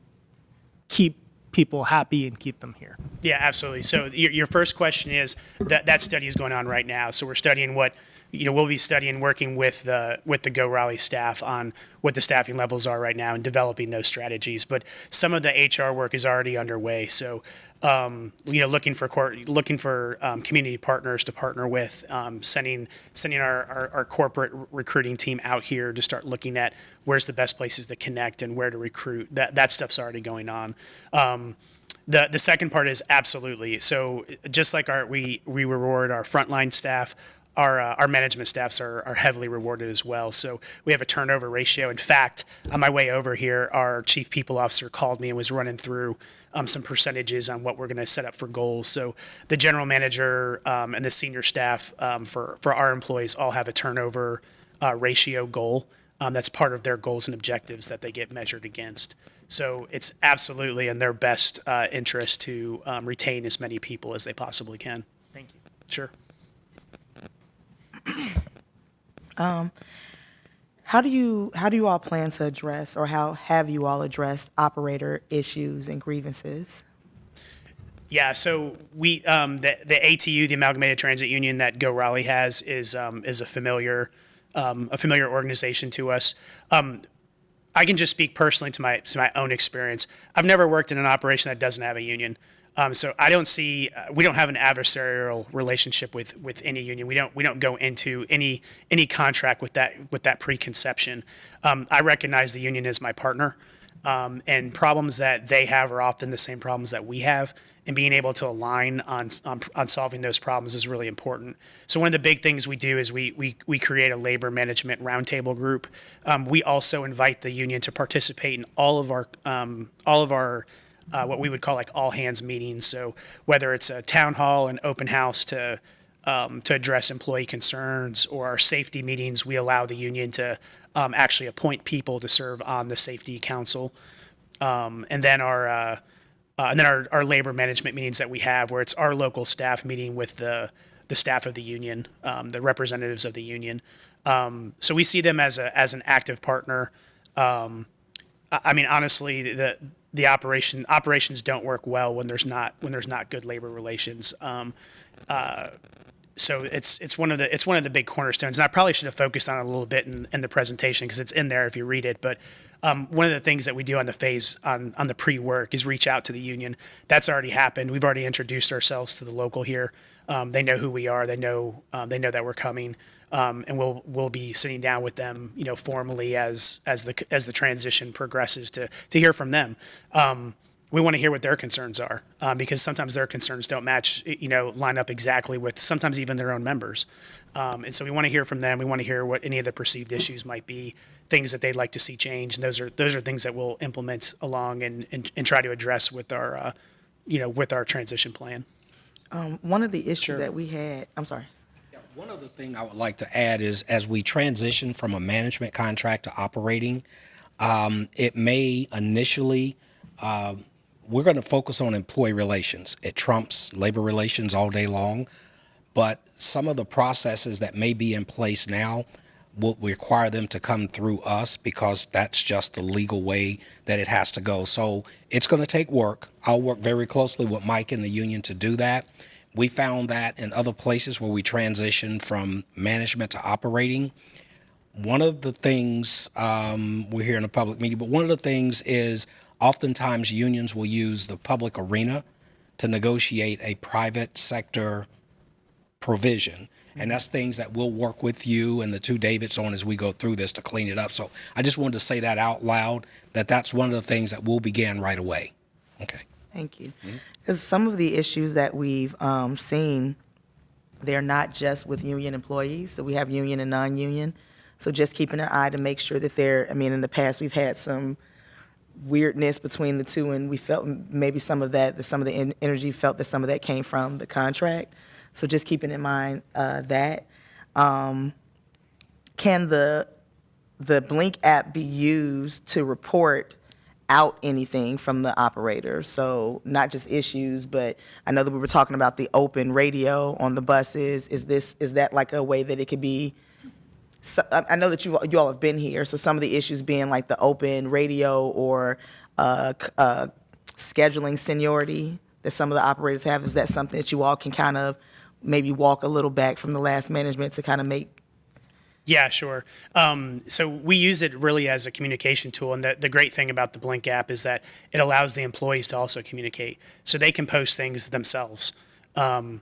I: keep people happy and keep them here?
H: Yeah, absolutely. So your first question is that study is going on right now. So we're studying we'll be studying, working with the Go Raleigh staff on what the staffing levels are right now and developing those strategies. But some of the HR work is already underway. So looking for community partners to partner with, sending our corporate recruiting team out here to start looking at where's the best places to connect and where to recruit. That stuff's already going on. The second part is absolutely. So just like we reward our frontline staff, our management staffs are heavily rewarded as well. So we have a turnover ratio. In fact, on my way over here, our chief people officer called me and was running through some percentages on what we're going to set up for goals. So the general manager and the senior staff for our employees all have a turnover ratio goal. That's part of their goals and objectives that they get measured against. So it's absolutely in their best interest to retain as many people as they possibly can.
I: Thank you.
H: Sure.
A: How do you all plan to address, or how have you all addressed operator issues and grievances?
H: Yeah, so we the ATU, the Amalgamated Transit Union that Go Raleigh has, is a familiar organization to us. I can just speak personally to my own experience. I've never worked in an operation that doesn't have a union. So I don't see, we don't have an adversarial relationship with any union. We don't go into any contract with that preconception. I recognize the union as my partner, and problems that they have are often the same problems that we have. And being able to align on solving those problems is really important. So one of the big things we do is we create a labor management roundtable group. We also invite the union to participate in all of our what we would call like all hands meetings. So whether it's a town hall, an open house to address employee concerns, or our safety meetings, we allow the union to actually appoint people to serve on the safety council. And then our labor management meetings that we have, where it's our local staff meeting with the staff of the union, the representatives of the union. So we see them as an active partner. I mean, honestly, the operations don't work well when there's not good labor relations. So it's one of the big cornerstones, and I probably should have focused on it a little bit in the presentation because it's in there if you read it. But one of the things that we do on the phase on the pre-work is reach out to the union. That's already happened. We've already introduced ourselves to the local here. They know who we are. They know that we're coming, and we'll be sitting down with them, formally as the transition progresses to hear from them. We want to hear what their concerns are, because sometimes their concerns don't match, line up exactly with sometimes even their own members. And so we want to hear from them. We want to hear what any of the perceived issues might be. things that they'd like to see change. And those are things that we'll implement along and try to address with our, with our transition plan.
A: One of the issues
H: Sure.
A: that we had, I'm sorry.
G: One other thing I would like to add is as we transition from a management contract to operating, it may initially, we're going to focus on employee relations. It trumps labor relations all day long, but some of the processes that may be in place now will require them to come through us because that's just the legal way that it has to go. So it's going to take work. I'll work very closely with Mike and the union to do that. We found that in other places where we transition from management to operating. One of the things, we're here in a public meeting, but one of the things is oftentimes unions will use the public arena to negotiate a private sector provision. And that's things that we'll work with you and the two Davids on as we go through this to clean it up. So I just wanted to say that out loud, that that's one of the things that we'll begin right away. Okay.
A: Thank you. Because some of the issues that we've seen, they're not just with union employees. So we have union and non-union. So just keeping an eye to make sure that in the past we've had some weirdness between the two, and we felt maybe some of the energy felt that some of that came from the contract. So just keeping in mind that. Can the Blink app be used to report out anything from the operator? So not just issues, but I know that we were talking about the open radio on the buses. Is that like a way that it could be? So, I know that you all have been here, so some of the issues being like the open radio or scheduling seniority that some of the operators have. Is that something that you all can kind of maybe walk a little back from the last management to kind of make?
H: Yeah, sure. So we use it really as a communication tool, and the great thing about the Blink app is that it allows the employees to also communicate, so they can post things themselves. And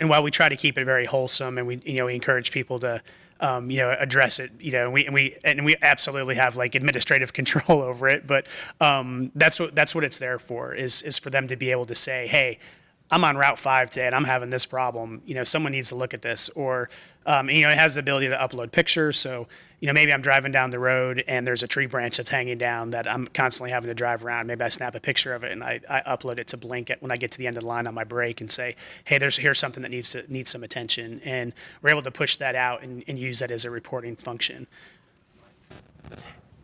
H: while we try to keep it very wholesome, and we encourage people to address it, and we absolutely have like administrative control over it, but that's what it's there for, is for them to be able to say, hey, I'm on Route 5 today and I'm having this problem. Someone needs to look at this. Or, it has the ability to upload pictures. So, maybe I'm driving down the road and there's a tree branch that's hanging down that I'm constantly having to drive around. Maybe I snap a picture of it and I upload it to Blink when I get to the end of the line on my break and say, hey, here's something that needs some attention. And we're able to push that out and use that as a reporting function.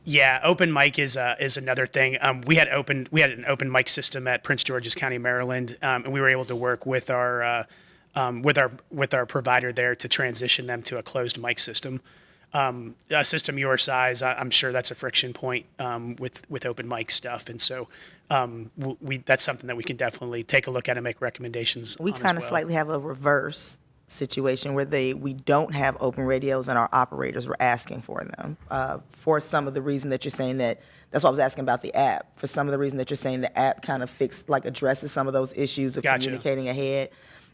H: Yeah, open mic is another thing. We had an open mic system at Prince George's County, Maryland, and we were able to work with our provider there to transition them to a closed mic system. A system your size, I'm sure that's a friction point with open mic stuff, and so that's something that we can definitely take a look at and make recommendations.
A: We kind of slightly have a reverse situation where we don't have open radios and our operators were asking for them for some of the reason that you're saying that's why I was asking about the app. For some of the reason that you're saying the app kind of addresses some of those issues of
H: Gotcha.
A: communicating ahead.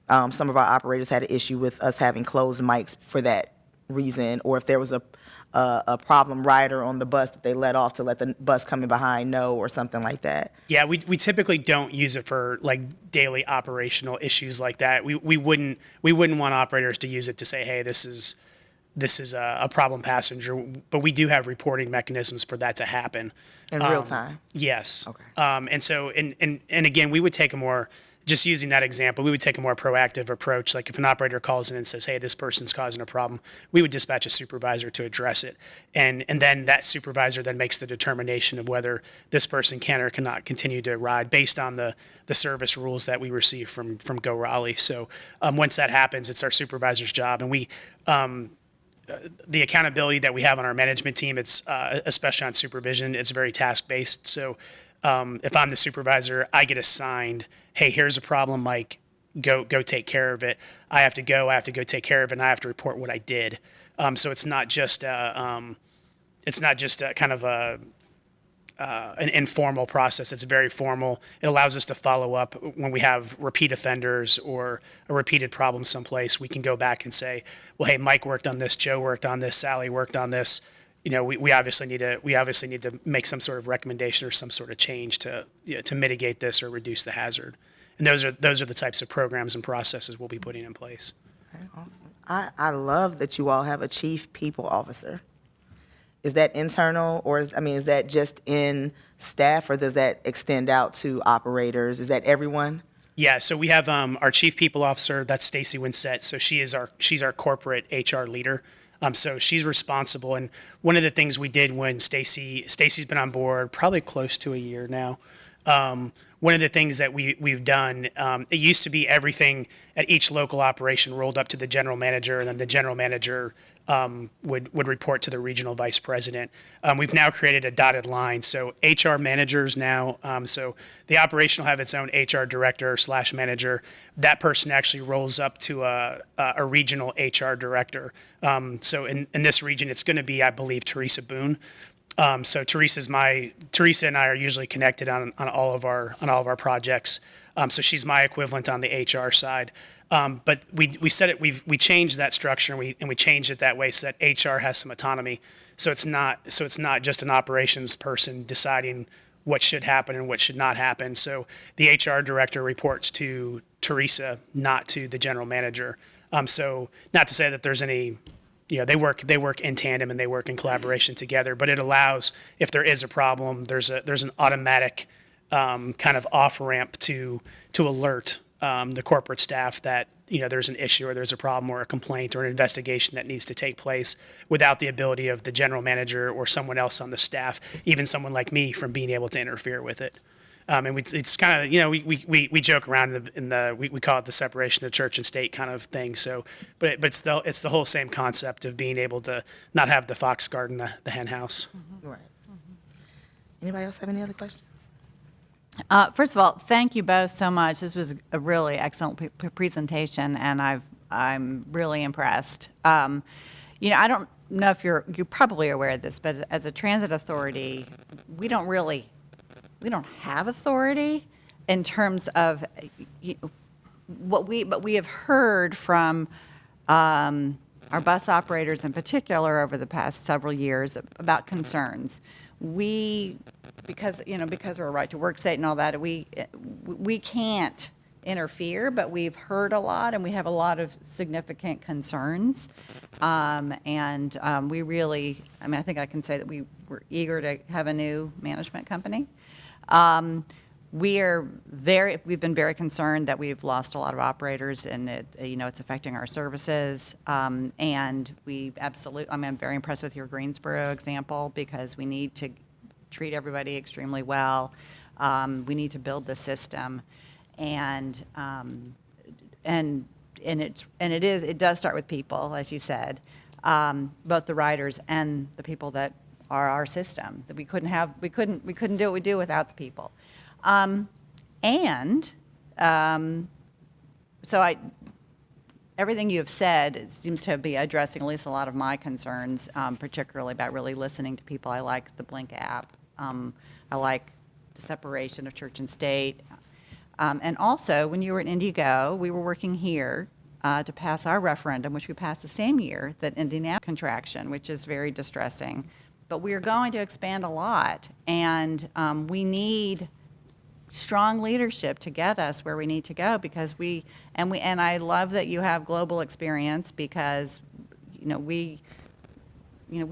A: Some of our operators had an issue with us having closed mics for that reason, or if there was a problem rider on the bus that they let off to let the bus coming behind know or something like that.
H: Yeah, we typically don't use it for like daily operational issues like that. We wouldn't want operators to use it to say, hey, this is a problem passenger, but we do have reporting mechanisms for that to happen
A: In real time?
H: Yes.
A: Okay.
H: And so and again, we would take just using that example, we would take a more proactive approach. Like if an operator calls in and says, hey, this person's causing a problem, we would dispatch a supervisor to address it. And then that supervisor then makes the determination of whether this person can or cannot continue to ride based on the service rules that we receive from Go Raleigh. So once that happens, it's our supervisor's job. And we, the accountability that we have on our management team, it's especially on supervision, it's very task-based. So if I'm the supervisor, I get assigned, hey, here's a problem, Mike, go take care of it. I have to go take care of it, and I have to report what I did. So it's not just kind of an informal process. It's very formal. It allows us to follow up when we have repeat offenders or a repeated problem someplace. We can go back and say, well, hey, Mike worked on this, Joe worked on this, Sally worked on this. We obviously need to make some sort of recommendation or some sort of change to mitigate this or reduce the hazard. And those are the types of programs and processes we'll be putting in place.
A: Okay, awesome. I love that you all have a chief people officer. is that internal, or is that just in staff, or does that extend out to operators? Is that everyone?
H: Yeah, so we have our chief people officer, that's Stacy Winsett. So she's our corporate HR leader. So she's responsible. And one of the things we did when Stacy's been on board probably close to a year now. One of the things that we've done, it used to be everything at each local operation rolled up to the general manager, and then the general manager would report to the regional vice president. We've now created a dotted line. So HR managers now, so the operation will have its own HR director / manager. That person actually rolls up to a regional HR director. So in this region, it's going to be, I believe, Teresa Boone. So Teresa and I are usually connected on all of our projects. So she's my equivalent on the HR side. But we changed that structure, and we changed it that way so that HR has some autonomy. So it's not just an operations person deciding what should happen and what should not happen. So the HR director reports to Teresa, not to the general manager. So not to say that there's any, they work in tandem and they work in collaboration together, but it allows, if there is a problem, there's an automatic kind of off ramp to alert the corporate staff that there's an issue or there's a problem or a complaint or an investigation that needs to take place, without the ability of the general manager or someone else on the staff, even someone like me, from being able to interfere with it. And it's kind of, we joke around we call it the separation of church and state kind of thing. So, but it's the whole same concept of being able to not have the fox guarding the hen house.
A: Right. Anybody else have any other questions?
E: First of all, thank you both so much. This was a really excellent presentation, and I'm really impressed. I don't know if you're probably aware of this, but as a transit authority, we don't have authority in terms of but we have heard from our bus operators in particular over the past several years about concerns. Because we're a right to work state and all that, we can't interfere, but we've heard a lot and we have a lot of significant concerns. We really, I think I can say that we were eager to have a new management company. We've been very concerned that we've lost a lot of operators, and it's affecting our services. I'm very impressed with your Greensboro example, because we need to treat everybody extremely well. We need to build the system, and it does start with people, as you said, both the riders and the people that are our system. That we couldn't do what we do without the people. Everything you have said, it seems to be addressing at least a lot of my concerns, particularly about really listening to people. I like the Blink app. I like the separation of church and state. And also, when you were at Indigo, we were working here to pass our referendum, which we passed the same year that Indianapolis contraction, which is very distressing. But we are going to expand a lot, and we need strong leadership to get us where we need to go, because and I love that you have global experience, because we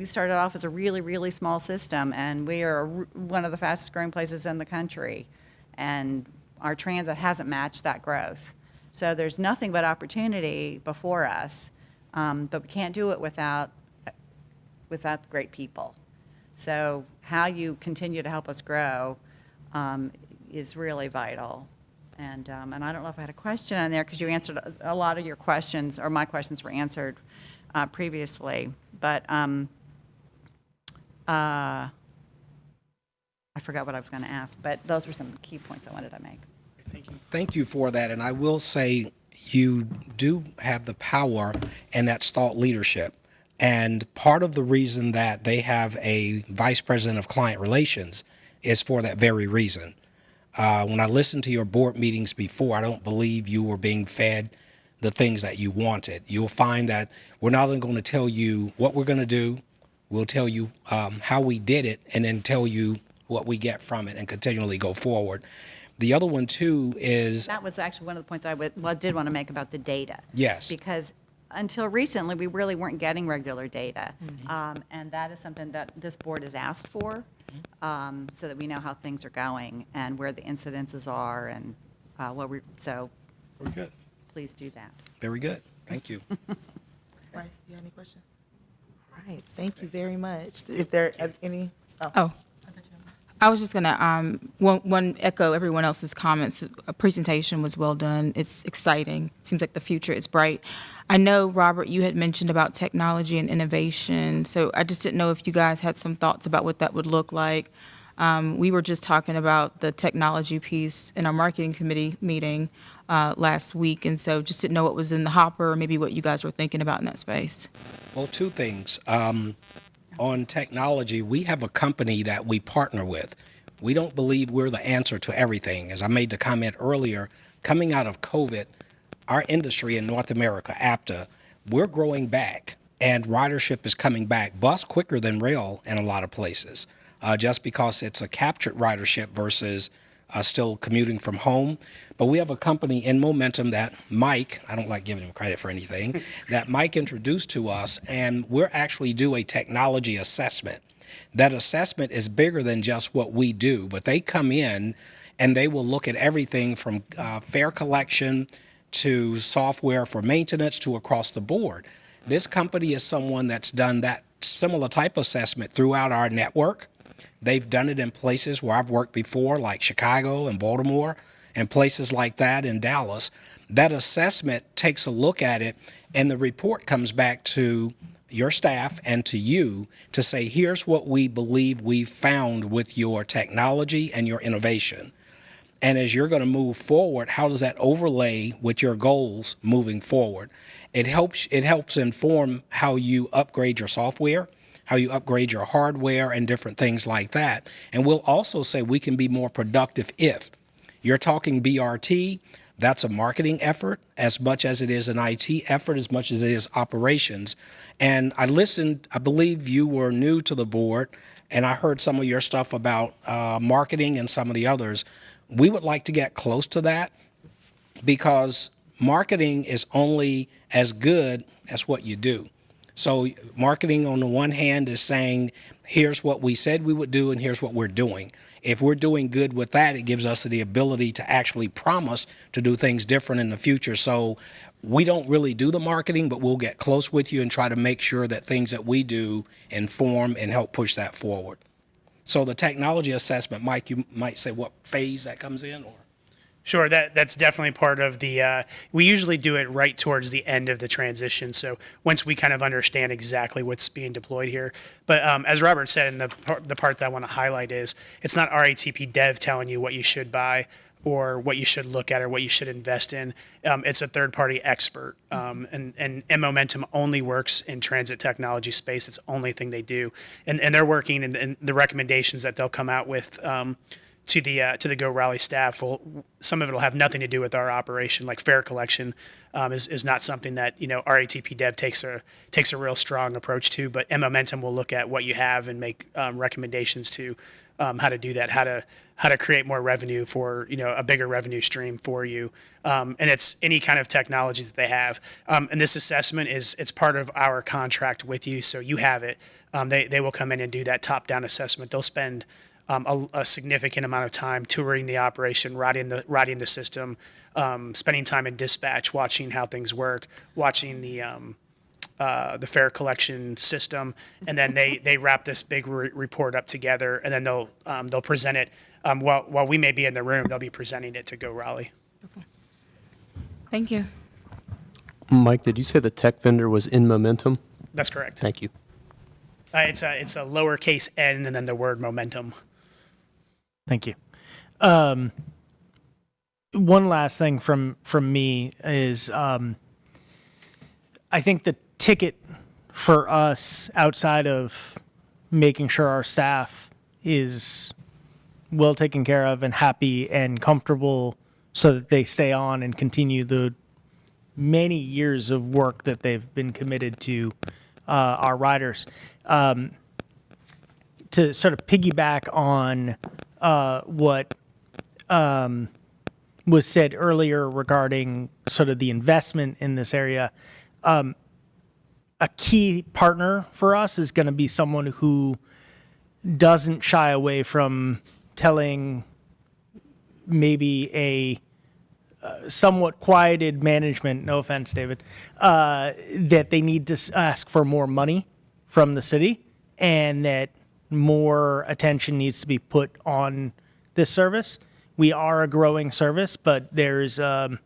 E: started off as a really, really small system, and we are one of the fastest growing places in the country, and our transit hasn't matched that growth. So there's nothing but opportunity before us, but we can't do it without great people. So how you continue to help us grow is really vital. And I don't know if I had a question on there, because you answered a lot of your questions, or my questions were answered previously. But I forgot what I was going to ask, but those were some key points I wanted to make.
G: Thank you for that. And I will say, you do have the power and that thought leadership. And part of the reason that they have a vice president of client relations is for that very reason. When I listened to your board meetings before, I don't believe you were being fed the things that you wanted. You'll find that we're not only going to tell you what we're going to do, we'll tell you how we did it, and then tell you what we get from it, and continually go forward. The other one, too, is...
E: That was actually one of the points I did want to make about the data.
G: Yes.
E: Because until recently, we really weren't getting regular data. And that is something that this board has asked for, so that we know how things are going and where the incidences are and so
G: Very good.
E: please do that.
G: Very good. Thank you.
A: Bryce, you have any questions? All right, thank you very much. If there are any,
B: Oh, I was just gonna one echo everyone else's comments. A presentation was well done. It's exciting. Seems like the future is bright. I know, Robert, you had mentioned about technology and innovation, so I just didn't know if you guys had some thoughts about what that would look like. We were just talking about the technology piece in our marketing committee meeting last week, and so just didn't know what was in the hopper, or maybe what you guys were thinking about in that space.
G: Well, two things. On technology, we have a company that we partner with. We don't believe we're the answer to everything. As I made the comment earlier, coming out of COVID, our industry in North America, APTA, we're growing back, and ridership is coming back. Bus quicker than rail in a lot of places, just because it's a captured ridership versus still commuting from home. But we have a company in Momentum that Mike, I don't like giving him credit for anything, that Mike introduced to us, and we're actually do a technology assessment. That assessment is bigger than just what we do, but they come in and they will look at everything from fare collection to software for maintenance to across the board. This company is someone that's done that similar type assessment throughout our network. They've done it in places where I've worked before, like Chicago and Baltimore, and places like that in Dallas. That assessment takes a look at it, and the report comes back to your staff and to you to say, here's what we believe we've found with your technology and your innovation. And as you're going to move forward, how does that overlay with your goals moving forward? It helps inform how you upgrade your software, how you upgrade your hardware, and different things like that. And we'll also say we can be more productive if you're talking BRT. That's a marketing effort as much as it is an IT effort, as much as it is operations. And I listened, I believe you were new to the board, and I heard some of your stuff about marketing and some of the others. We would like to get close to that, because marketing is only as good as what you do. So marketing on the one hand is saying, here's what we said we would do and here's what we're doing. If we're doing good with that, it gives us the ability to actually promise to do things different in the future. So we don't really do the marketing, but we'll get close with you and try to make sure that things that we do inform and help push that forward. So the technology assessment, Mike, you might say what phase that comes in, or?
H: Sure, that's definitely part of the, we usually do it right towards the end of the transition. So once we kind of understand exactly what's being deployed here. But as Robert said, and the part that I want to highlight is, it's not RATP Dev telling you what you should buy or what you should look at or what you should invest in. It's a third-party expert. And Momentum only works in transit technology space. It's the only thing they do. And they're working, and the recommendations that they'll come out with to the Go Raleigh staff, some of it will have nothing to do with our operation, like fare collection is not something that RATP Dev takes a real strong approach to, but Momentum will look at what you have and make recommendations to how to do that, how to create more revenue for a bigger revenue stream for you, and it's any kind of technology that they have. And this assessment it's part of our contract with you, so you have it. They will come in and do that top-down assessment. They'll spend a significant amount of time touring the operation, riding the system, spending time in dispatch, watching how things work, watching the fare collection system, and then they wrap this big report up together, and then they'll present it. While we may be in the room, they'll be presenting it to Go Raleigh.
B: Thank you.
J: Mike, did you say the tech vendor was in Momentum?
H: That's correct.
J: Thank you.
H: It's a lowercase n and then the word Momentum.
I: Thank you. One last thing from me is I think the ticket for us, outside of making sure our staff is well taken care of and happy and comfortable so that they stay on and continue the many years of work that they've been committed to our riders. To sort of piggyback on what was said earlier regarding sort of the investment in this area, a key partner for us is going to be someone who doesn't shy away from telling maybe a somewhat quieted management, no offense, David, that they need to ask for more money from the city and that more attention needs to be put on this service. We are a growing service, but there's a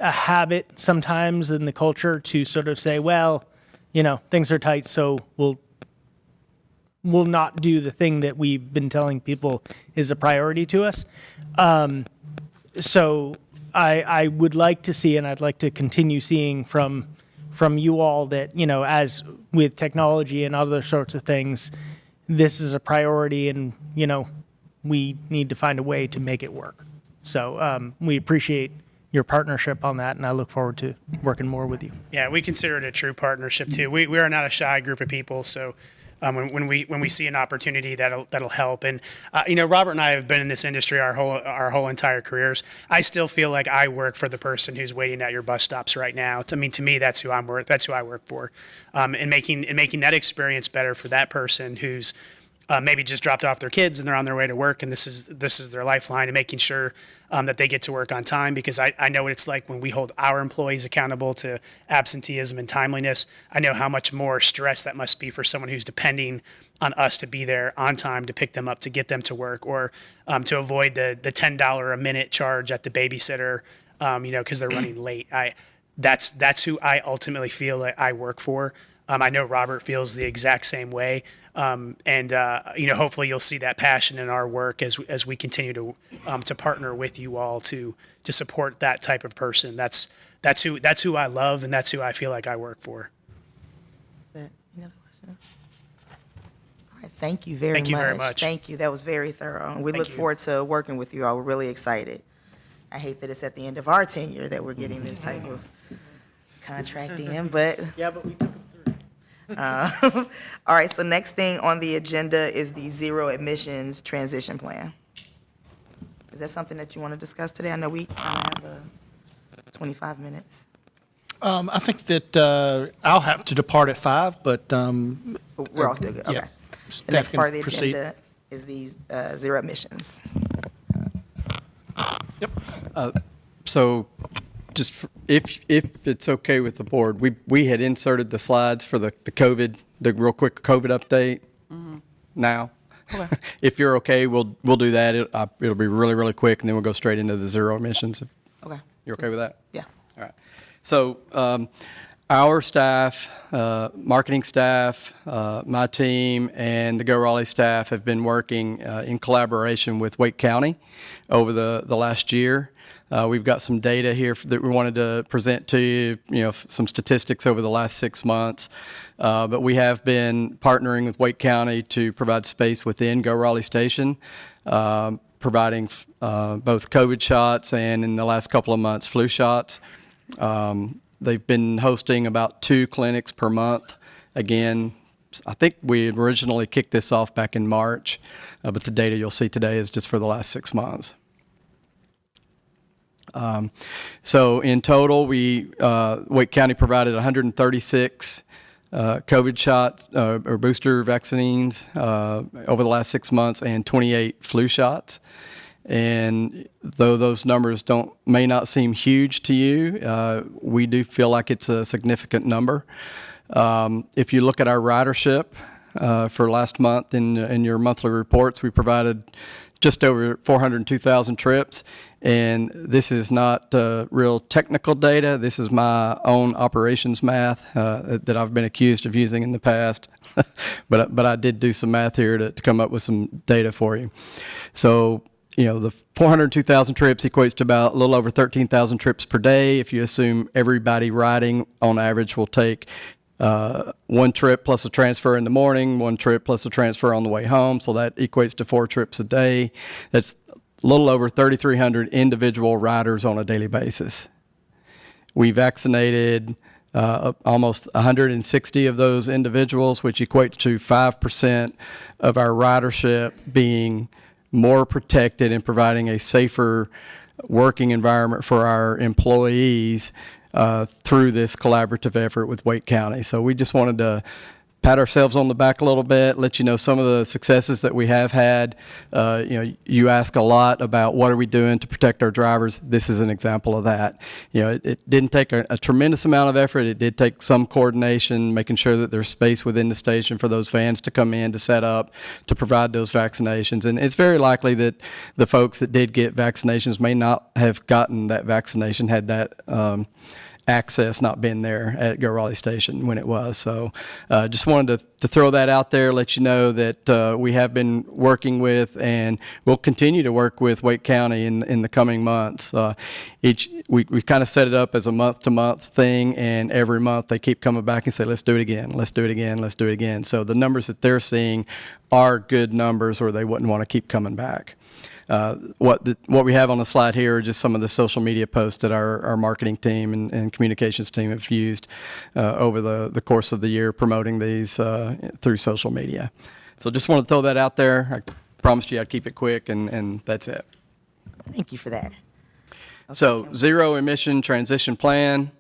I: habit sometimes in the culture to sort of say, well, things are tight, so we'll not do the thing that we've been telling people is a priority to us. So I would like to see, and I'd like to continue seeing from you all that, as with technology and other sorts of things, this is a priority and, we need to find a way to make it work. So we appreciate your partnership on that, and I look forward to working more with you.
H: Yeah, we consider it a true partnership too. We are not a shy group of people, so when we see an opportunity that'll help. And Robert and I have been in this industry our whole entire careers. I still feel like I work for the person who's waiting at your bus stops right now. To me, that's who I work for, and making that experience better for that person who's maybe just dropped off their kids and they're on their way to work, and this is their lifeline, and making sure that they get to work on time, because I know what it's like when we hold our employees accountable to absenteeism and timeliness. I know how much more stress that must be for someone who's depending on us to be there on time to pick them up, to get them to work, or to avoid the $10 a minute charge at the babysitter, because they're running late. That's who I ultimately feel like I work for. I know Robert feels the exact same way. And hopefully you'll see that passion in our work as we continue to partner with you all to support that type of person. That's who I love, and that's who I feel like I work for.
A: Any other questions? All right, thank you very much.
H: Thank you very much.
A: Thank you. That was very thorough. We look forward to working with you all. We're really excited. I hate that it's at the end of our tenure that we're getting this type of contract in, but.
I: Yeah, but we took them through.
A: All right, so next thing on the agenda is the zero emissions transition plan. Is that something that you want to discuss today? I know we have 25 minutes.
K: I think that I'll have to depart at 5, but
A: We're all still good, okay.
K: yeah.
A: The next
K: Staff can
A: part of the
K: proceed.
A: agenda is these zero emissions.
F: So just if it's okay with the board, we had inserted the slides for the real quick COVID update now.
A: Okay.
F: If you're okay, we'll do that. It'll be really, really quick, and then we'll go straight into the zero emissions.
A: Okay.
F: You're okay with that?
A: Yeah.
F: All right. So our staff, marketing staff, my team, and the Go Raleigh staff have been working in collaboration with Wake County over the last year. We've got some data here that we wanted to present to you, some statistics over the last 6 months. But we have been partnering with Wake County to provide space within Go Raleigh Station, providing both COVID shots and, in the last couple of months, flu shots. They've been hosting about 2 clinics per month. Again, I think we had originally kicked this off back in March, but the data you'll see today is just for the last 6 months. So in total, Wake County provided 136 COVID shots or booster vaccines over the last 6 months, and 28 flu shots. And though those numbers may not seem huge to you, we do feel like it's a significant number. If you look at our ridership for last month in your monthly reports, we provided just over 402,000 trips. And this is not real technical data. This is my own operations math that I've been accused of using in the past. but I did do some math here to come up with some data for you. So, the 402,000 trips equates to about a little over 13,000 trips per day. If you assume everybody riding on average will take 1 trip plus a transfer in the morning, 1 trip plus a transfer on the way home. So that equates to 4 trips a day. That's a little over 3,300 individual riders on a daily basis. We vaccinated almost 160 of those individuals, which equates to 5% of our ridership being more protected and providing a safer working environment for our employees through this collaborative effort with Wake County. So we just wanted to pat ourselves on the back a little bit, let you know some of the successes that we have had. You ask a lot about what are we doing to protect our drivers. This is an example of that. It didn't take a tremendous amount of effort. It did take some coordination, making sure that there's space within the station for those vans to come in, to set up, to provide those vaccinations. And it's very likely that the folks that did get vaccinations may not have gotten that vaccination had that access not been there at Go Raleigh Station when it was. So just wanted to throw that out there, let you know that we have been working with and we'll continue to work with Wake County in the coming months. We kind of set it up as a month-to-month thing, and every month they keep coming back and say, let's do it again, let's do it again, let's do it again. So the numbers that they're seeing are good numbers, or they wouldn't want to keep coming back. What we have on the slide here are just some of the social media posts that our marketing team and communications team have used over the course of the year, promoting these through social media. So just want to throw that out there. I promised you I'd keep it quick, and that's it.
A: Thank you for that.
F: So zero emission transition plan.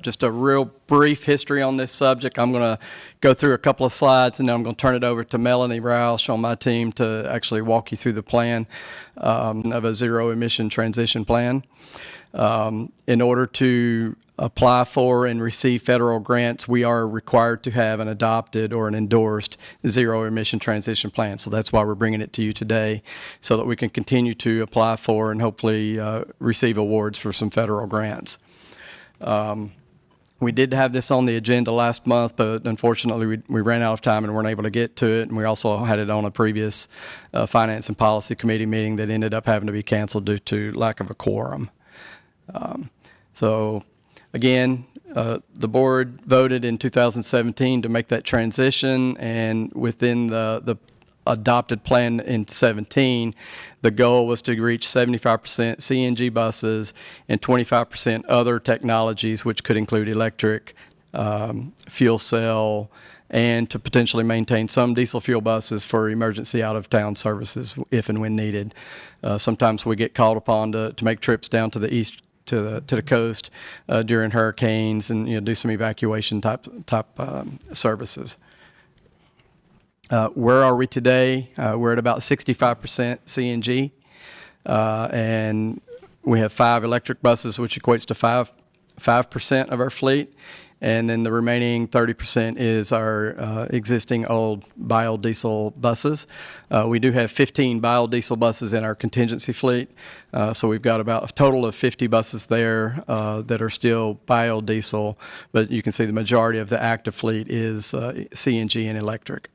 F: Just a real brief history on this subject. I'm going to go through a couple of slides, and then I'm going to turn it over to Melanie Roush on my team to actually walk you through the plan of a zero emission transition plan. In order to apply for and receive federal grants, we are required to have an adopted or an endorsed zero emission transition plan. So that's why we're bringing it to you today, so that we can continue to apply for and hopefully receive awards for some federal grants. We did have this on the agenda last month, but unfortunately we ran out of time and weren't able to get to it. And we also had it on a previous Finance and Policy Committee meeting that ended up having to be canceled due to lack of a quorum. So again, the board voted in 2017 to make that transition, and within the adopted plan in 17, the goal was to reach 75% CNG buses and 25% other technologies, which could include electric, fuel cell, and to potentially maintain some diesel fuel buses for emergency out-of-town services if and when needed. Sometimes we get called upon to make trips down to the east to the coast during hurricanes and do some evacuation type services. Where are we today? We're at about 65% CNG, and we have 5 electric buses, which equates to 5% of our fleet, and then the remaining 30% is our existing old biodiesel buses. We do have 15 biodiesel buses in our contingency fleet, so we've got about a total of 50 buses there that are still biodiesel, but you can see the majority of the active fleet is CNG and electric.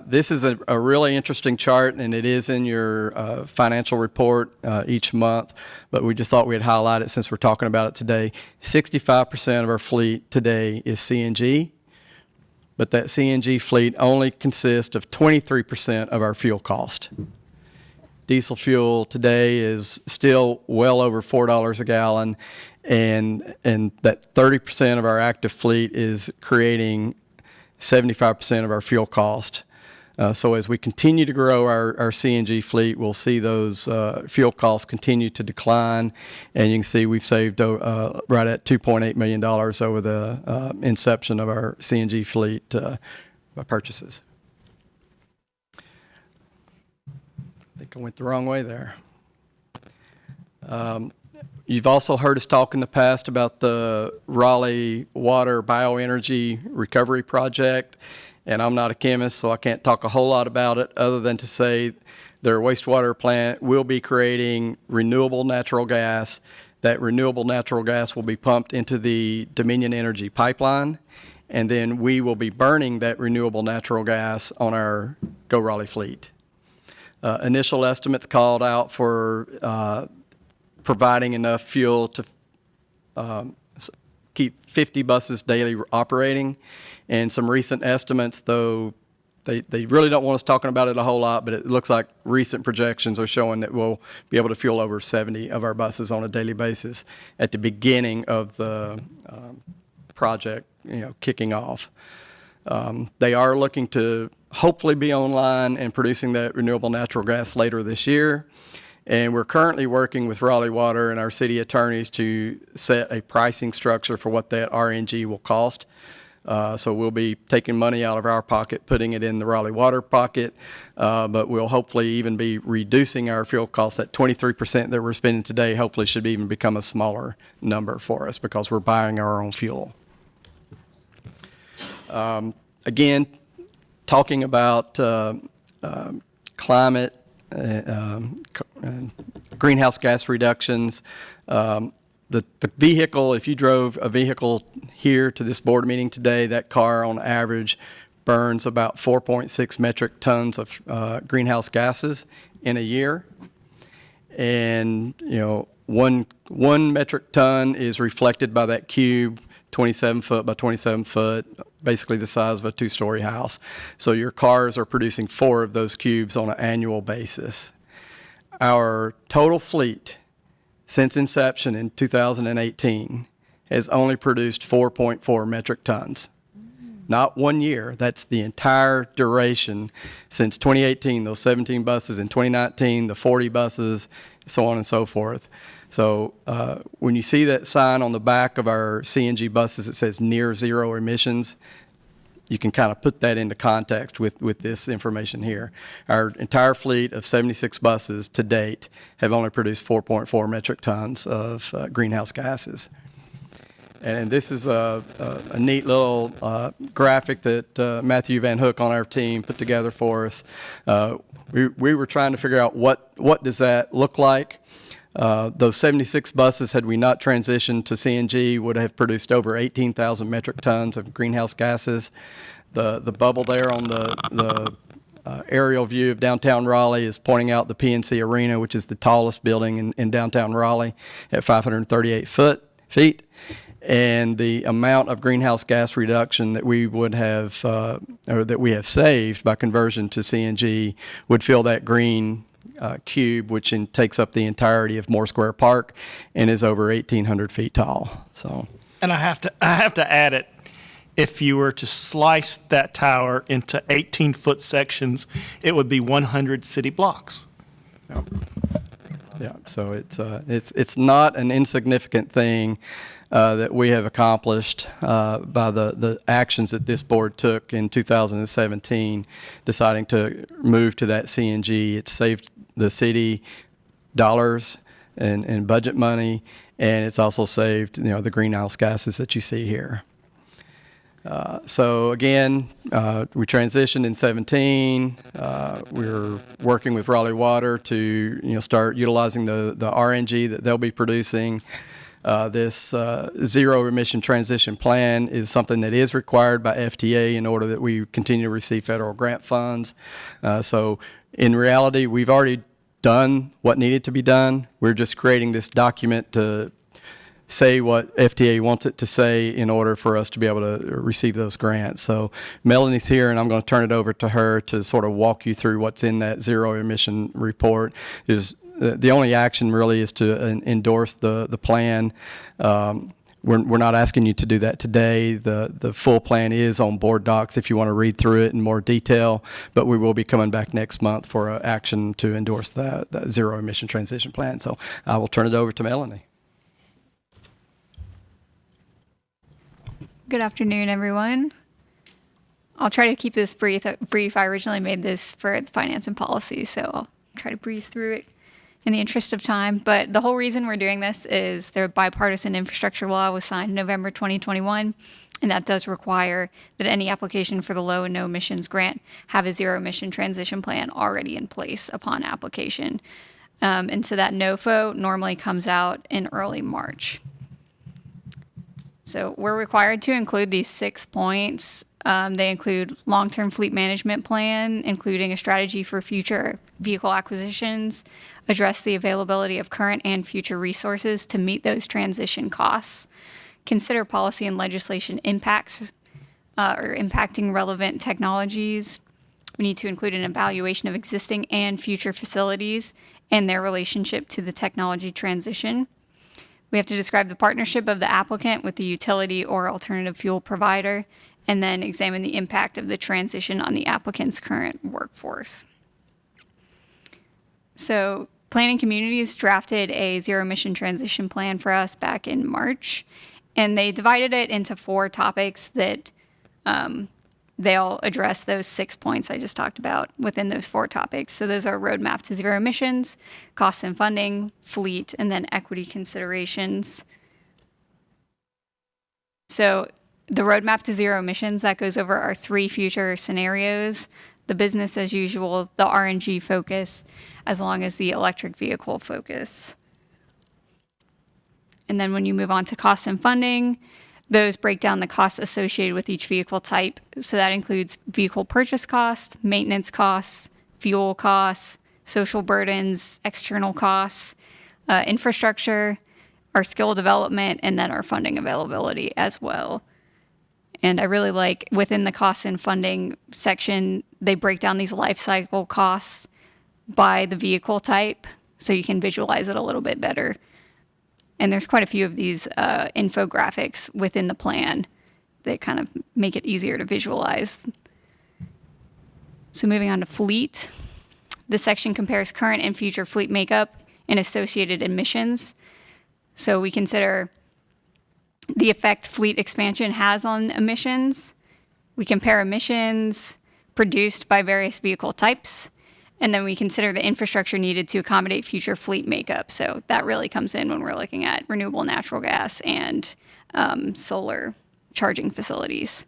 F: This is a really interesting chart, and it is in your financial report each month, but we just thought we'd highlight it since we're talking about it today. 65% of our fleet today is CNG, but that CNG fleet only consists of 23% of our fuel cost. Diesel fuel today is still well over $4 a gallon, and that 30% of our active fleet is creating 75% of our fuel cost. So as we continue to grow our CNG fleet, we'll see those fuel costs continue to decline. And you can see we've saved right at $2.8 million over the inception of our CNG fleet purchases. I think I went the wrong way there. You've also heard us talk in the past about the Raleigh Water Bioenergy Recovery Project, and I'm not a chemist, so I can't talk a whole lot about it other than to say their wastewater plant will be creating renewable natural gas. That renewable natural gas will be pumped into the Dominion Energy pipeline, and then we will be burning that renewable natural gas on our Go Raleigh fleet. Initial estimates called out for providing enough fuel to keep 50 buses daily operating. And some recent estimates, though they really don't want us talking about it a whole lot, but it looks like recent projections are showing that we'll be able to fuel over 70 of our buses on a daily basis at the beginning of the project, kicking off. They are looking to hopefully be online and producing that renewable natural gas later this year. And we're currently working with Raleigh Water and our city attorneys to set a pricing structure for what that RNG will cost. So we'll be taking money out of our pocket, putting it in the Raleigh Water pocket, but we'll hopefully even be reducing our fuel costs. That 23% that we're spending today hopefully should even become a smaller number for us because we're buying our own fuel. Again, talking about climate, greenhouse gas reductions. The vehicle, if you drove a vehicle here to this board meeting today, that car on average burns about 4.6 metric tons of greenhouse gases in a year. And, you know, one metric ton is reflected by that cube, 27 foot by 27 foot, basically the size of a two-story house. So your cars are producing 4 of those cubes on an annual basis. Our total fleet since inception in 2018 has only produced 4.4 metric tons. Not 1 year, that's the entire duration since 2018, those 17 buses, in 2019, the 40 buses, so on and so forth. So when you see that sign on the back of our CNG buses that says near zero emissions, you can kind of put that into context with this information here. Our entire fleet of 76 buses to date have only produced 4.4 metric tons of greenhouse gases. And this is a neat little graphic that Matthew Van Hook on our team put together for us. We were trying to figure out what does that look like. Those 76 buses, had we not transitioned to CNG, would have produced over 18,000 metric tons of greenhouse gases. The bubble there on the aerial view of downtown Raleigh is pointing out the PNC Arena, which is the tallest building in downtown Raleigh at 538 feet. And the amount of greenhouse gas reduction that we would have, or that we have saved by conversion to CNG would fill that green cube, which takes up the entirety of Moore Square Park and is over 1,800 feet tall. So,
K: And I have to add it. If you were to slice that tower into 18-foot sections, it would be 100 city blocks.
F: yeah, so it's not an insignificant thing that we have accomplished by the actions that this board took in 2017, deciding to move to that CNG. It saved the city dollars and budget money, and it's also saved, you know, the greenhouse gases that you see here. So again, we transitioned in 17. We're working with Raleigh Water to, you know, start utilizing the RNG that they'll be producing. This zero emission transition plan is something that is required by FTA in order that we continue to receive federal grant funds. So in reality, we've already done what needed to be done. We're just creating this document to say what FTA wants it to say in order for us to be able to receive those grants. So Melanie's here, and I'm going to turn it over to her to sort of walk you through what's in that zero emission report. The only action really is to endorse the plan. We're not asking you to do that today. The full plan is on board docs if you want to read through it in more detail, but we will be coming back next month for action to endorse that zero emission transition plan. So I will turn it over to Melanie.
L: Good afternoon, everyone. I'll try to keep this brief. I originally made this for its finance and policy, so I'll try to breeze through it in the interest of time. But the whole reason we're doing this is the bipartisan infrastructure law was signed in November 2021, and that does require that any application for the low and no emissions grant have a zero emission transition plan already in place upon application. And so that NOFO normally comes out in early March. So we're required to include these 6 points. They include long-term fleet management plan, including a strategy for future vehicle acquisitions, address the availability of current and future resources to meet those transition costs, consider policy and legislation impacts or impacting relevant technologies. We need to include an evaluation of existing and future facilities and their relationship to the technology transition. We have to describe the partnership of the applicant with the utility or alternative fuel provider, and then examine the impact of the transition on the applicant's current workforce. So Planning Communities drafted a zero emission transition plan for us back in March, and they divided it into 4 topics that they'll address those 6 points I just talked about within those 4 topics. So those are roadmap to zero emissions, costs and funding, fleet, and then equity considerations. So the roadmap to zero emissions, that goes over our 3 future scenarios: the business as usual, the RNG focus, as long as the electric vehicle focus. And then when you move on to costs and funding, those break down the costs associated with each vehicle type. So that includes vehicle purchase costs, maintenance costs, fuel costs, social burdens, external costs, infrastructure, our skill development, and then our funding availability as well. And I really like within the costs and funding section, they break down these life cycle costs by the vehicle type, so you can visualize it a little bit better. And there's quite a few of these infographics within the plan that kind of make it easier to visualize. So moving on to fleet, this section compares current and future fleet makeup and associated emissions. So we consider the effect fleet expansion has on emissions. We compare emissions produced by various vehicle types, and then we consider the infrastructure needed to accommodate future fleet makeup. So that really comes in when we're looking at renewable natural gas and solar charging facilities.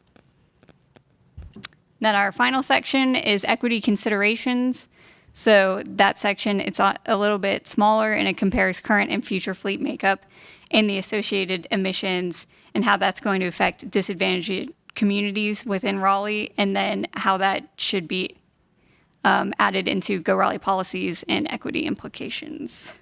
L: Then our final section is equity considerations. So that section, it's a little bit smaller, and it compares current and future fleet makeup and the associated emissions and how that's going to affect disadvantaged communities within Raleigh, and then how that should be added into Go Raleigh policies and equity implications.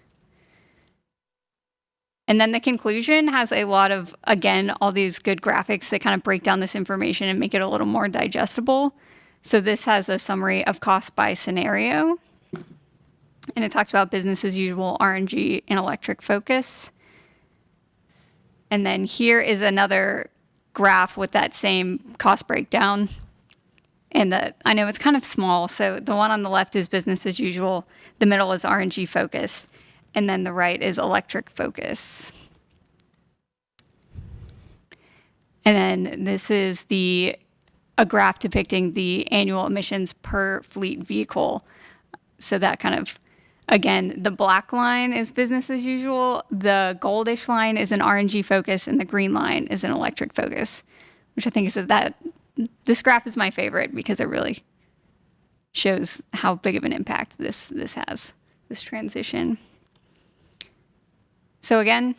L: And then the conclusion has a lot of, again, all these good graphics that kind of break down this information and make it a little more digestible. So this has a summary of cost by scenario, and it talks about business as usual, RNG, and electric focus. And then here is another graph with that same cost breakdown. And I know it's kind of small, so the one on the left is business as usual, the middle is RNG focus, and then the right is electric focus. And then this is a graph depicting the annual emissions per fleet vehicle. So that kind of, again, the black line is business as usual, the goldish line is an RNG focus, and the green line is an electric focus, which I think is that this graph is my favorite because it really shows how big of an impact this has, this transition. So again,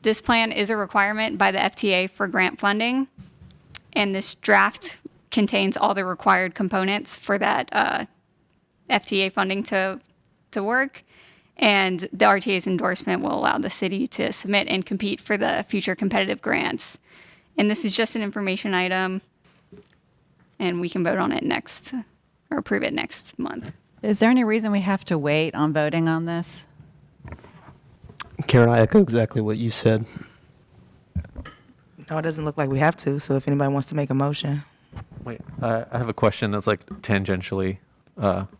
L: this plan is a requirement by the FTA for grant funding, and this draft contains all the required components for that FTA funding to work, and the RTA's endorsement will allow the city to submit and compete for the future competitive grants. And this is just an information item, and we can vote on it next, or approve it next month.
E: Is there any reason we have to wait on voting on this?
J: Karen, I echo exactly what you said.
A: No, it doesn't look like we have to, so if anybody wants to make a motion.
C: Wait, I have a question that's like tangentially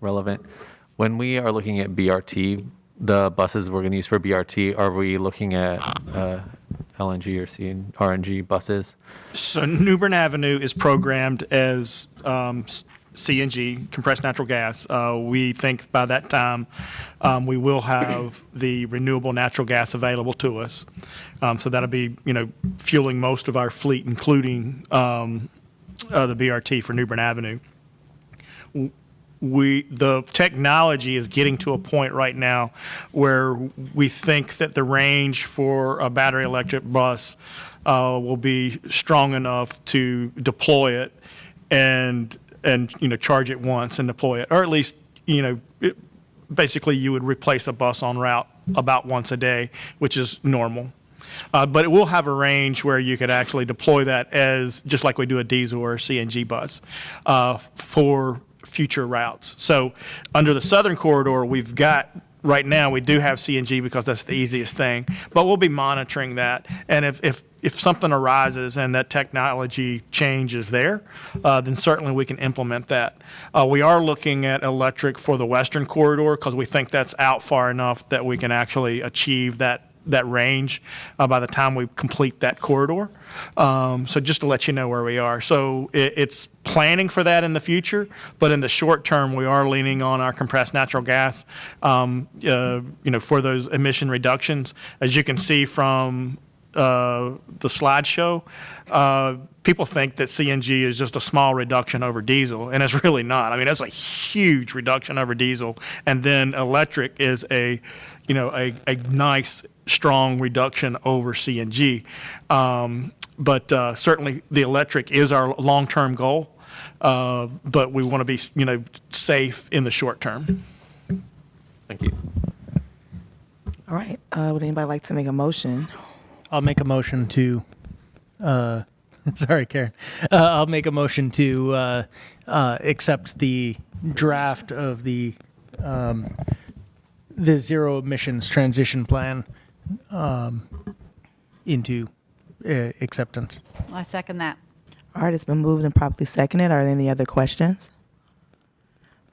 C: relevant. When we are looking at BRT, the buses we're going to use for BRT, are we looking at LNG or RNG buses?
K: So New Bern Avenue is programmed as CNG, compressed natural gas. We think by that time we will have the renewable natural gas available to us. So that'll be, fueling most of our fleet, including the BRT for New Bern Avenue. The technology is getting to a point right now where we think that the range for a battery electric bus will be strong enough to deploy it and charge it once and deploy it, or at least basically you would replace a bus en route about once a day, which is normal. But it will have a range where you could actually deploy that as just like we do a diesel or a CNG bus for future routes. So under the southern corridor, right now we do have CNG because that's the easiest thing, but we'll be monitoring that. And if if something arises and that technology change is there, then certainly we can implement that. We are looking at electric for the western corridor because we think that's out far enough that we can actually achieve that range by the time we complete that corridor. So just to let you know where we are. So it's planning for that in the future, but in the short term, we are leaning on our compressed natural gas, for those emission reductions. As you can see from the slideshow, people think that CNG is just a small reduction over diesel, and it's really not. I mean, that's a huge reduction over diesel. And then electric is a nice, strong reduction over CNG. But certainly the electric is our long-term goal, but we want to be, safe in the short term.
C: Thank you.
A: All right. Would anybody like to make a motion?
I: I'll make a motion to, sorry, Karen. I'll make a motion to accept the draft of the zero emissions transition plan into acceptance.
E: I second that.
A: All right, it's been moved and properly seconded. Are there any other questions?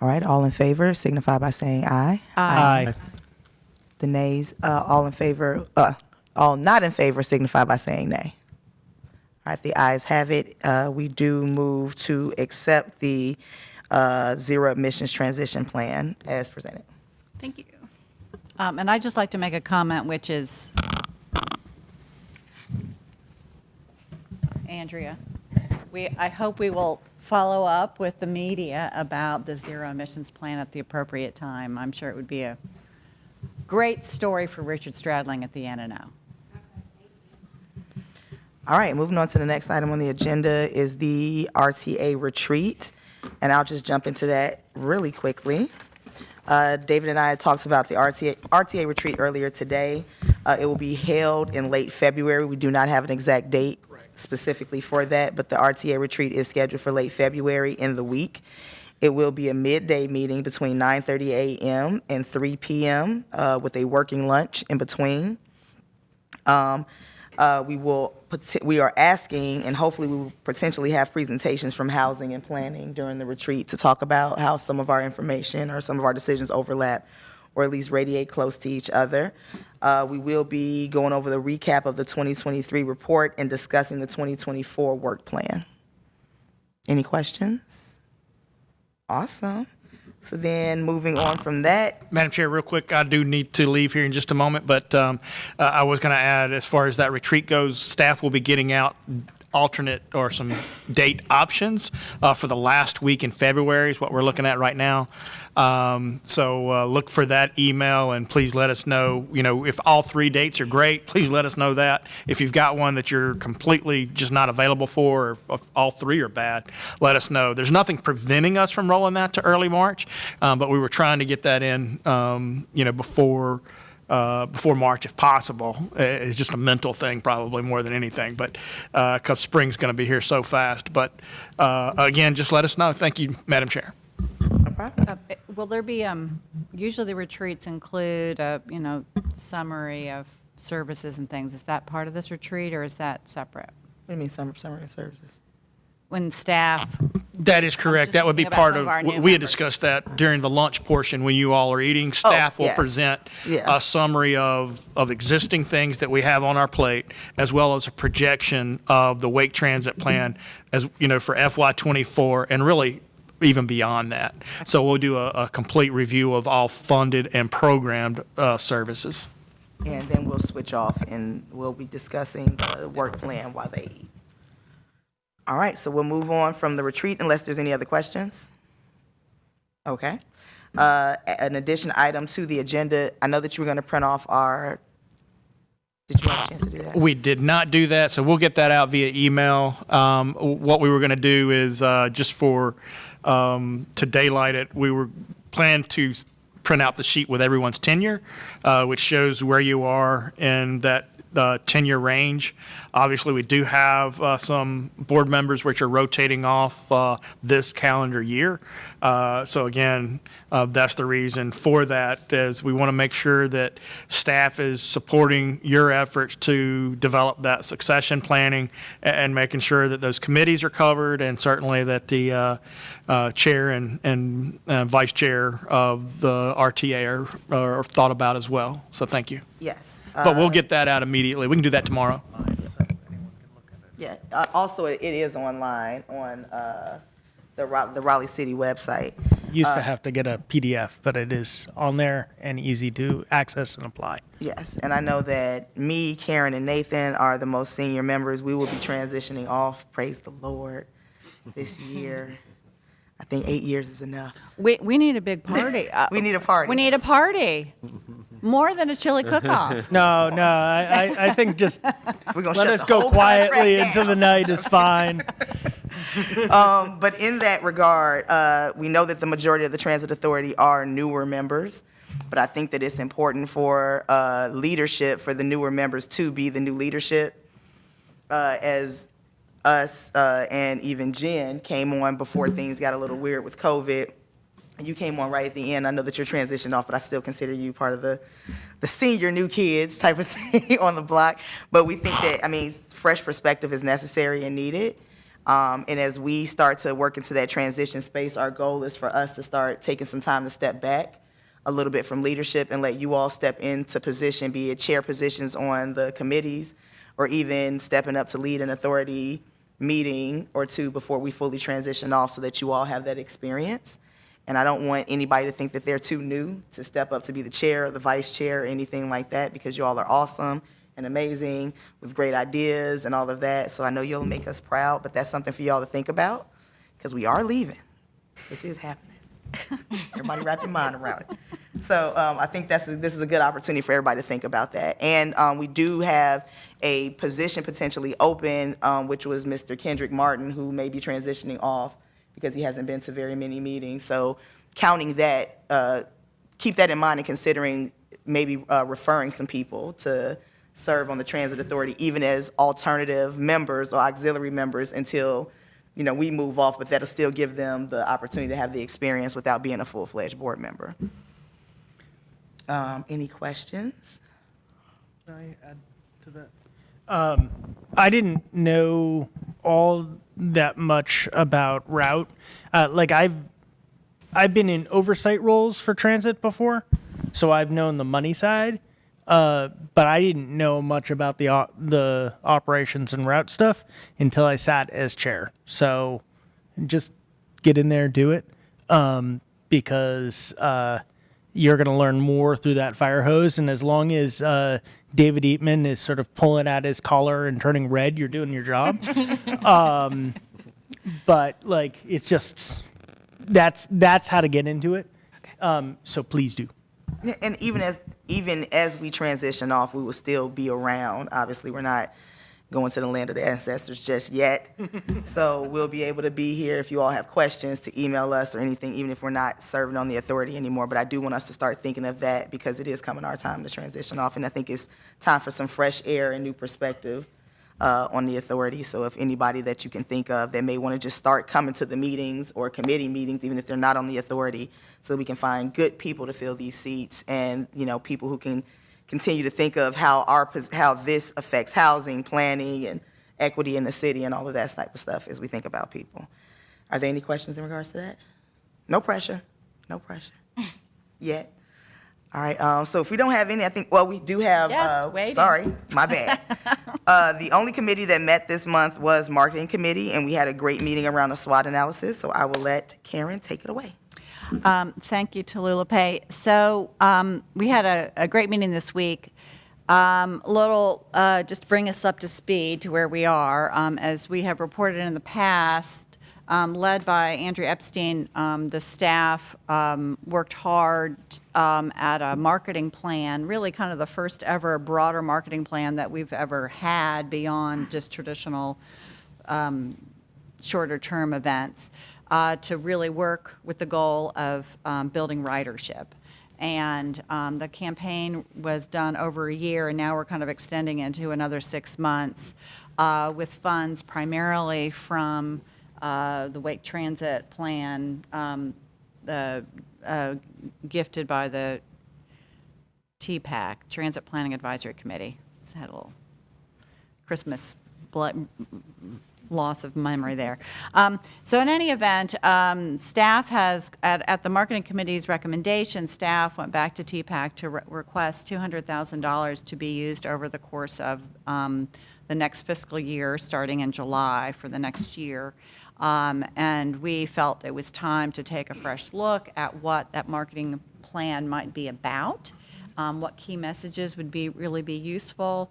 A: All right, all in favor signify by saying aye.
I: Aye.
A: The nays, all not in favor signify by saying nay. All right, the ayes have it. We do move to accept the zero emissions transition plan as presented.
L: Thank you.
E: And I'd just like to make a comment, which is, Andrea, I hope we will follow up with the media about the zero emissions plan at the appropriate time. I'm sure it would be a great story for Richard Stradling at the NNO.
A: All right, moving on to the next item on the agenda is the RTA retreat, and I'll just jump into that really quickly. David and I had talked about the RTA retreat earlier today. It will be held in late February. We do not have an exact date specifically for that, but the RTA retreat is scheduled for late February in the week. It will be a midday meeting between 9:30 a.m. and 3 p.m. With a working lunch in between. We are asking, and hopefully we will potentially have presentations from housing and planning during the retreat to talk about how some of our information or some of our decisions overlap or at least radiate close to each other. We will be going over the recap of the 2023 report and discussing the 2024 work plan. Any questions? Awesome. So then moving on from that.
K: Madam Chair, real quick, I do need to leave here in just a moment, but I was going to add, as far as that retreat goes, staff will be getting out alternate or some date options for the last week in February is what we're looking at right now. So look for that email and please let us know, if all 3 dates are great, please let us know that. If you've got one that you're completely just not available for, or if all 3 are bad, let us know. There's nothing preventing us from rolling that to early March, but we were trying to get that in, before March if possible. It's just a mental thing probably more than anything, but because spring's going to be here so fast. But again, just let us know. Thank you, Madam Chair.
A: No problem.
E: Will there be, usually the retreats include a, summary of services and things. Is that part of this retreat or is that separate?
A: What do you mean summary of services?
E: When staff,
K: That is correct.
E: just
K: That would be
E: thinking about
K: part
E: some
K: of,
E: of our new
K: we had
E: members.
K: discussed that during the lunch portion when you all are eating. Staff will
A: yes.
K: present
A: Yeah.
K: a summary of existing things that we have on our plate, as well as a projection of the Wake Transit Plan as, for FY24 and really even beyond that. So we'll do a complete review of all funded and programmed services.
A: And then we'll switch off and we'll be discussing the work plan while they eat. All right, so we'll move on from the retreat unless there's any other questions. Okay. An addition item to the agenda, I know that you were going to print off did you have a chance to do that?
K: We did not do that, so we'll get that out via email. What we were going to do is just to daylight it, we were planning to print out the sheet with everyone's tenure, which shows where you are in that tenure range. Obviously, we do have some board members which are rotating off this calendar year. So again, that's the reason for that, is we want to make sure that staff is supporting your efforts to develop that succession planning and making sure that those committees are covered, and certainly that the chair and vice chair of the RTA are thought about as well. So thank you.
A: Yes.
K: But we'll get that out immediately. We can do that tomorrow.
A: Yeah, also, it is online on the Raleigh City website.
I: Used to have to get a PDF, but it is on there and easy to access and apply.
A: Yes, and I know that me, Karen, and Nathan are the most senior members. We will be transitioning off, praise the Lord, this year. I think 8 years is enough.
E: We need a big party.
A: We need a party.
E: We need a party. More than a chili cook-off.
I: No, I think just
A: We're gonna
I: let
A: shut
I: us
A: the
I: go
A: whole
I: quietly
A: contract
I: into the night is fine.
A: But in that regard, we know that the majority of the Transit Authority are newer members, but I think that it's important for leadership, for the newer members to be the new leadership, as us and even Jen came on before things got a little weird with COVID. You came on right at the end. I know that you're transitioned off, but I still consider you part of the senior new kids type of thing on the block. But we think that, fresh perspective is necessary and needed. And as we start to work into that transition space, our goal is for us to start taking some time to step back a little bit from leadership and let you all step into position, be it chair positions on the committees, or even stepping up to lead an authority meeting or two before we fully transition off, so that you all have that experience. And I don't want anybody to think that they're too new to step up to be the chair or the vice chair or anything like that, because you all are awesome and amazing with great ideas and all of that. So I know you'll make us proud, but that's something for y'all to think about, because we are leaving. This is happening. Everybody wrap your mind around it. So I think this is a good opportunity for everybody to think about that. And we do have a position potentially open, which was Mr. Kendrick Martin, who may be transitioning off because he hasn't been to very many meetings. So counting that, keep that in mind and considering maybe referring some people to serve on the Transit Authority, even as alternative members or auxiliary members until, we move off, but that'll still give them the opportunity to have the experience without being a full-fledged board member. Any questions?
I: Can I add to that? I didn't know all that much about route. I've been in oversight roles for transit before, so I've known the money side, but I didn't know much about the operations and route stuff until I sat as chair. So just get in there, do it, because you're going to learn more through that fire hose. And as long as David Eatman is sort of pulling at his collar and turning red, you're doing your job. But it's just, that's how to get into it. So please do.
A: Yeah, and even as we transition off, we will still be around. Obviously, we're not going to the land of the ancestors just yet. So we'll be able to be here if you all have questions to email us or anything, even if we're not serving on the authority anymore. But I do want us to start thinking of that, because it is coming our time to transition off. And I think it's time for some fresh air and new perspective on the authority. So if anybody that you can think of that may want to just start coming to the meetings or committee meetings, even if they're not on the authority, so we can find good people to fill these seats, and people who can continue to think of how this affects housing, planning, and equity in the city, and all of that type of stuff as we think about people. Are there any questions in regards to that? No pressure. No pressure. Yet. All right. So if we don't have any, we do have.
E: Yes, waiting.
A: Sorry, my bad. The only committee that met this month was Marketing Committee, and we had a great meeting around a SWOT analysis. So I will let Karen take it away.
E: Thank you, Tallulah Pay. So we had a great meeting this week. Just to bring us up to speed to where we are, as we have reported in the past, led by Andrew Epstein, the staff worked hard at a marketing plan, really kind of the first ever broader marketing plan that we've ever had beyond just traditional shorter term events, to really work with the goal of building ridership. And the campaign was done over a year, and now we're kind of extending into another 6 months with funds primarily from the Wake Transit Plan, gifted by the TPAC, Transit Planning Advisory Committee. It's had a little Christmas loss of memory there. So in any event, staff has, at the marketing committee's recommendation, staff went back to TPAC to request $200,000 to be used over the course of the next fiscal year, starting in July for the next year. And we felt it was time to take a fresh look at what that marketing plan might be about, what key messages would really be useful,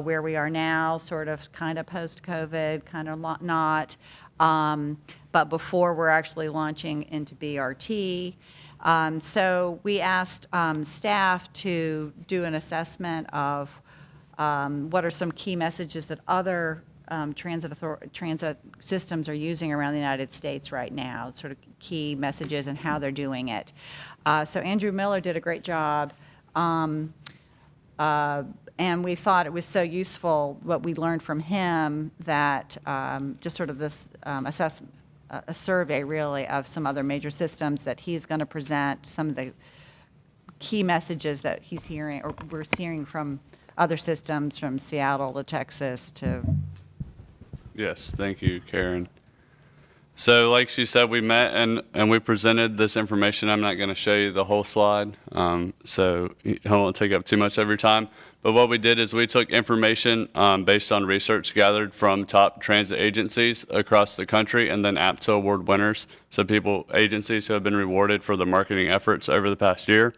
E: where we are now, sort of kind of post-COVID, kind of not, but before we're actually launching into BRT. So we asked staff to do an assessment of what are some key messages that other transit systems are using around the United States right now, sort of key messages and how they're doing it. So Andrew Miller did a great job. And we thought it was so useful what we learned from him that just sort of this a survey really of some other major systems that he's going to present, some of the key messages that he's hearing or we're hearing from other systems from Seattle to Texas to.
M: Yes, thank you, Karen. So like she said, we met and we presented this information. I'm not going to show you the whole slide, so I won't take up too much of your time. But what we did is we took information based on research gathered from top transit agencies across the country and then APTA award winners, so agencies who have been rewarded for their marketing efforts over the past year.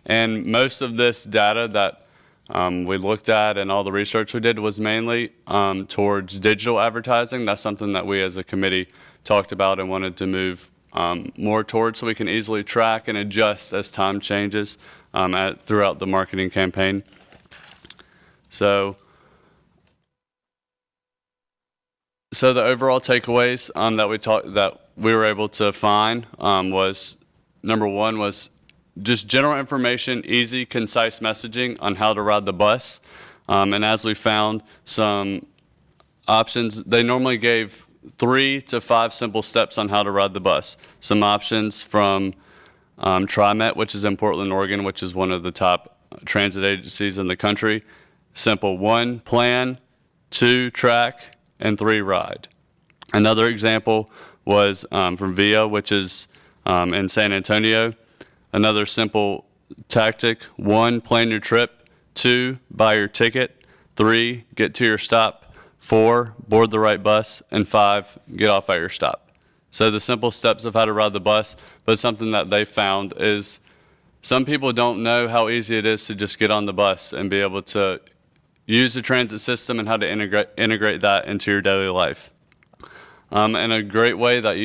M: And most of this data that we looked at and all the research we did was mainly towards digital advertising. That's something that we as a committee talked about and wanted to move more towards so we can easily track and adjust as time changes throughout the marketing campaign. So the overall takeaways that we were able to find was, number one was just general information, easy, concise messaging on how to ride the bus. And as we found some options, they normally gave 3 to 5 simple steps on how to ride the bus. Some options from TriMet, which is in Portland, Oregon, which is one of the top transit agencies in the country. Simple: 1, plan; 2, track; and 3, ride. Another example was from VIA, which is in San Antonio. Another simple tactic: 1, plan your trip; 2, buy your ticket; 3, get to your stop; 4, board the right bus; and 5, get off at your stop. So the simple steps of how to ride the bus, but something that they found is some people don't know how easy it is to just get on the bus and be able to use the transit system and how to integrate that into your daily life. And a great way that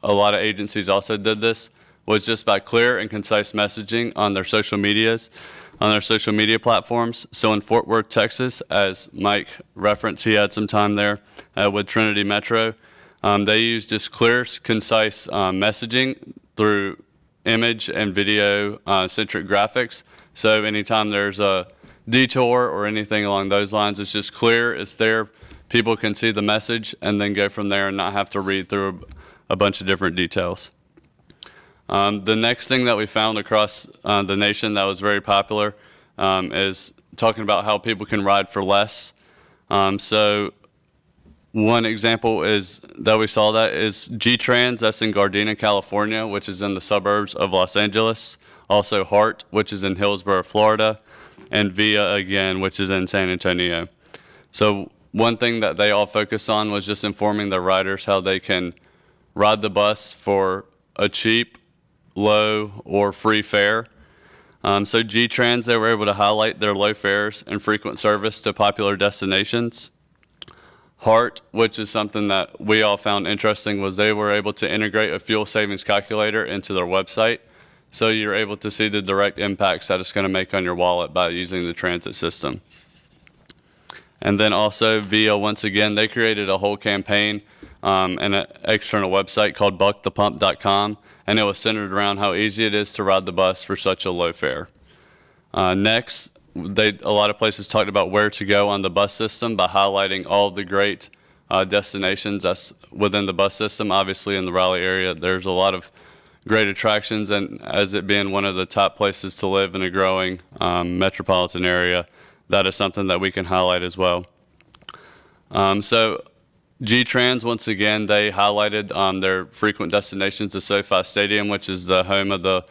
M: a lot of agencies also did this was just by clear and concise messaging on their social media platforms. So in Fort Worth, Texas, as Mike referenced, he had some time there with Trinity Metro. They used just clear, concise messaging through image and video centric graphics. So anytime there's a detour or anything along those lines, it's just clear, it's there, people can see the message and then go from there and not have to read through a bunch of different details. The next thing that we found across the nation that was very popular is talking about how people can ride for less. So one example is that we saw that is G-Trans, that's in Gardena, California, which is in the suburbs of Los Angeles. Also HART, which is in Hillsborough, Florida, and VIA again, which is in San Antonio. So one thing that they all focused on was just informing their riders how they can ride the bus for a cheap, low, or free fare. So G-Trans, they were able to highlight their low fares and frequent service to popular destinations. HART, which is something that we all found interesting, was they were able to integrate a fuel savings calculator into their website. So you're able to see the direct impacts that it's going to make on your wallet by using the transit system. And then also VIA, once again, they created a whole campaign and an external website called buckthepump.com. and it was centered around how easy it is to ride the bus for such a low fare. Next, a lot of places talked about where to go on the bus system by highlighting all the great destinations that's within the bus system. Obviously, in the Raleigh area, there's a lot of great attractions, and as it being one of the top places to live in a growing metropolitan area, that is something that we can highlight as well. So G-Trans, once again, they highlighted their frequent destinations to SoFi Stadium, which is the home of the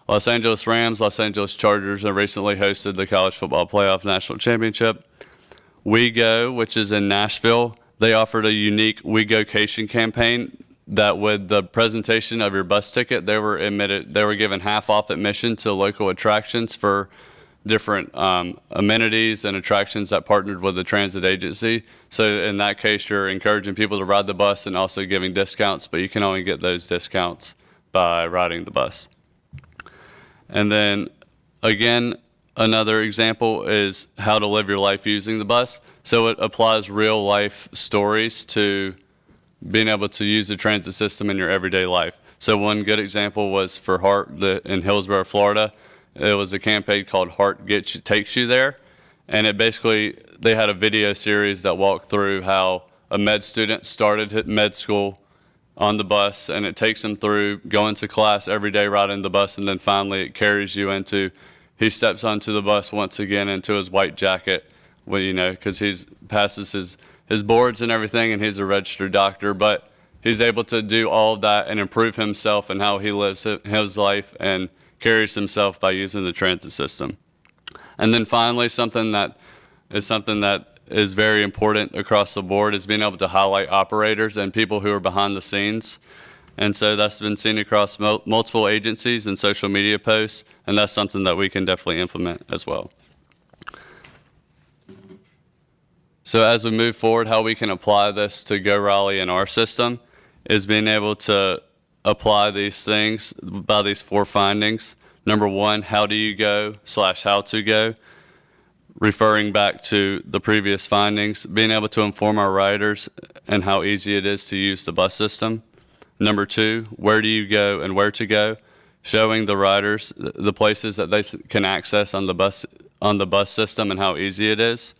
M: Los Angeles Rams, Los Angeles Chargers, and recently hosted the College Football Playoff National Championship. We Go, which is in Nashville, they offered a unique We Go-cation campaign that with the presentation of your bus ticket, they were given half off admission to local attractions for different amenities and attractions that partnered with the transit agency. So in that case, you're encouraging people to ride the bus and also giving discounts, but you can only get those discounts by riding the bus. And then again, another example is how to live your life using the bus. So it applies real life stories to being able to use the transit system in your everyday life. So one good example was for Heart in Hillsborough, Florida. It was a campaign called Heart Takes You There. And it basically, they had a video series that walked through how a med student started med school on the bus, and it takes them through going to class every day, riding the bus, and then finally it carries you into, he steps onto the bus once again into his white jacket, well, you know, because he passes his boards and everything, and he's a registered doctor, but he's able to do all of that and improve himself and how he lives his life and carries himself by using the transit system. And then finally, something that is very important across the board is being able to highlight operators and people who are behind the scenes. And so that's been seen across multiple agencies and social media posts, and that's something that we can definitely implement as well. So as we move forward, how we can apply this to Go Raleigh in our system is being able to apply these things by these 4 findings. Number 1, how do you go / how to go? Referring back to the previous findings, being able to inform our riders and how easy it is to use the bus system. Number 2, where do you go and where to go? Showing the riders the places that they can access on the bus system and how easy it is.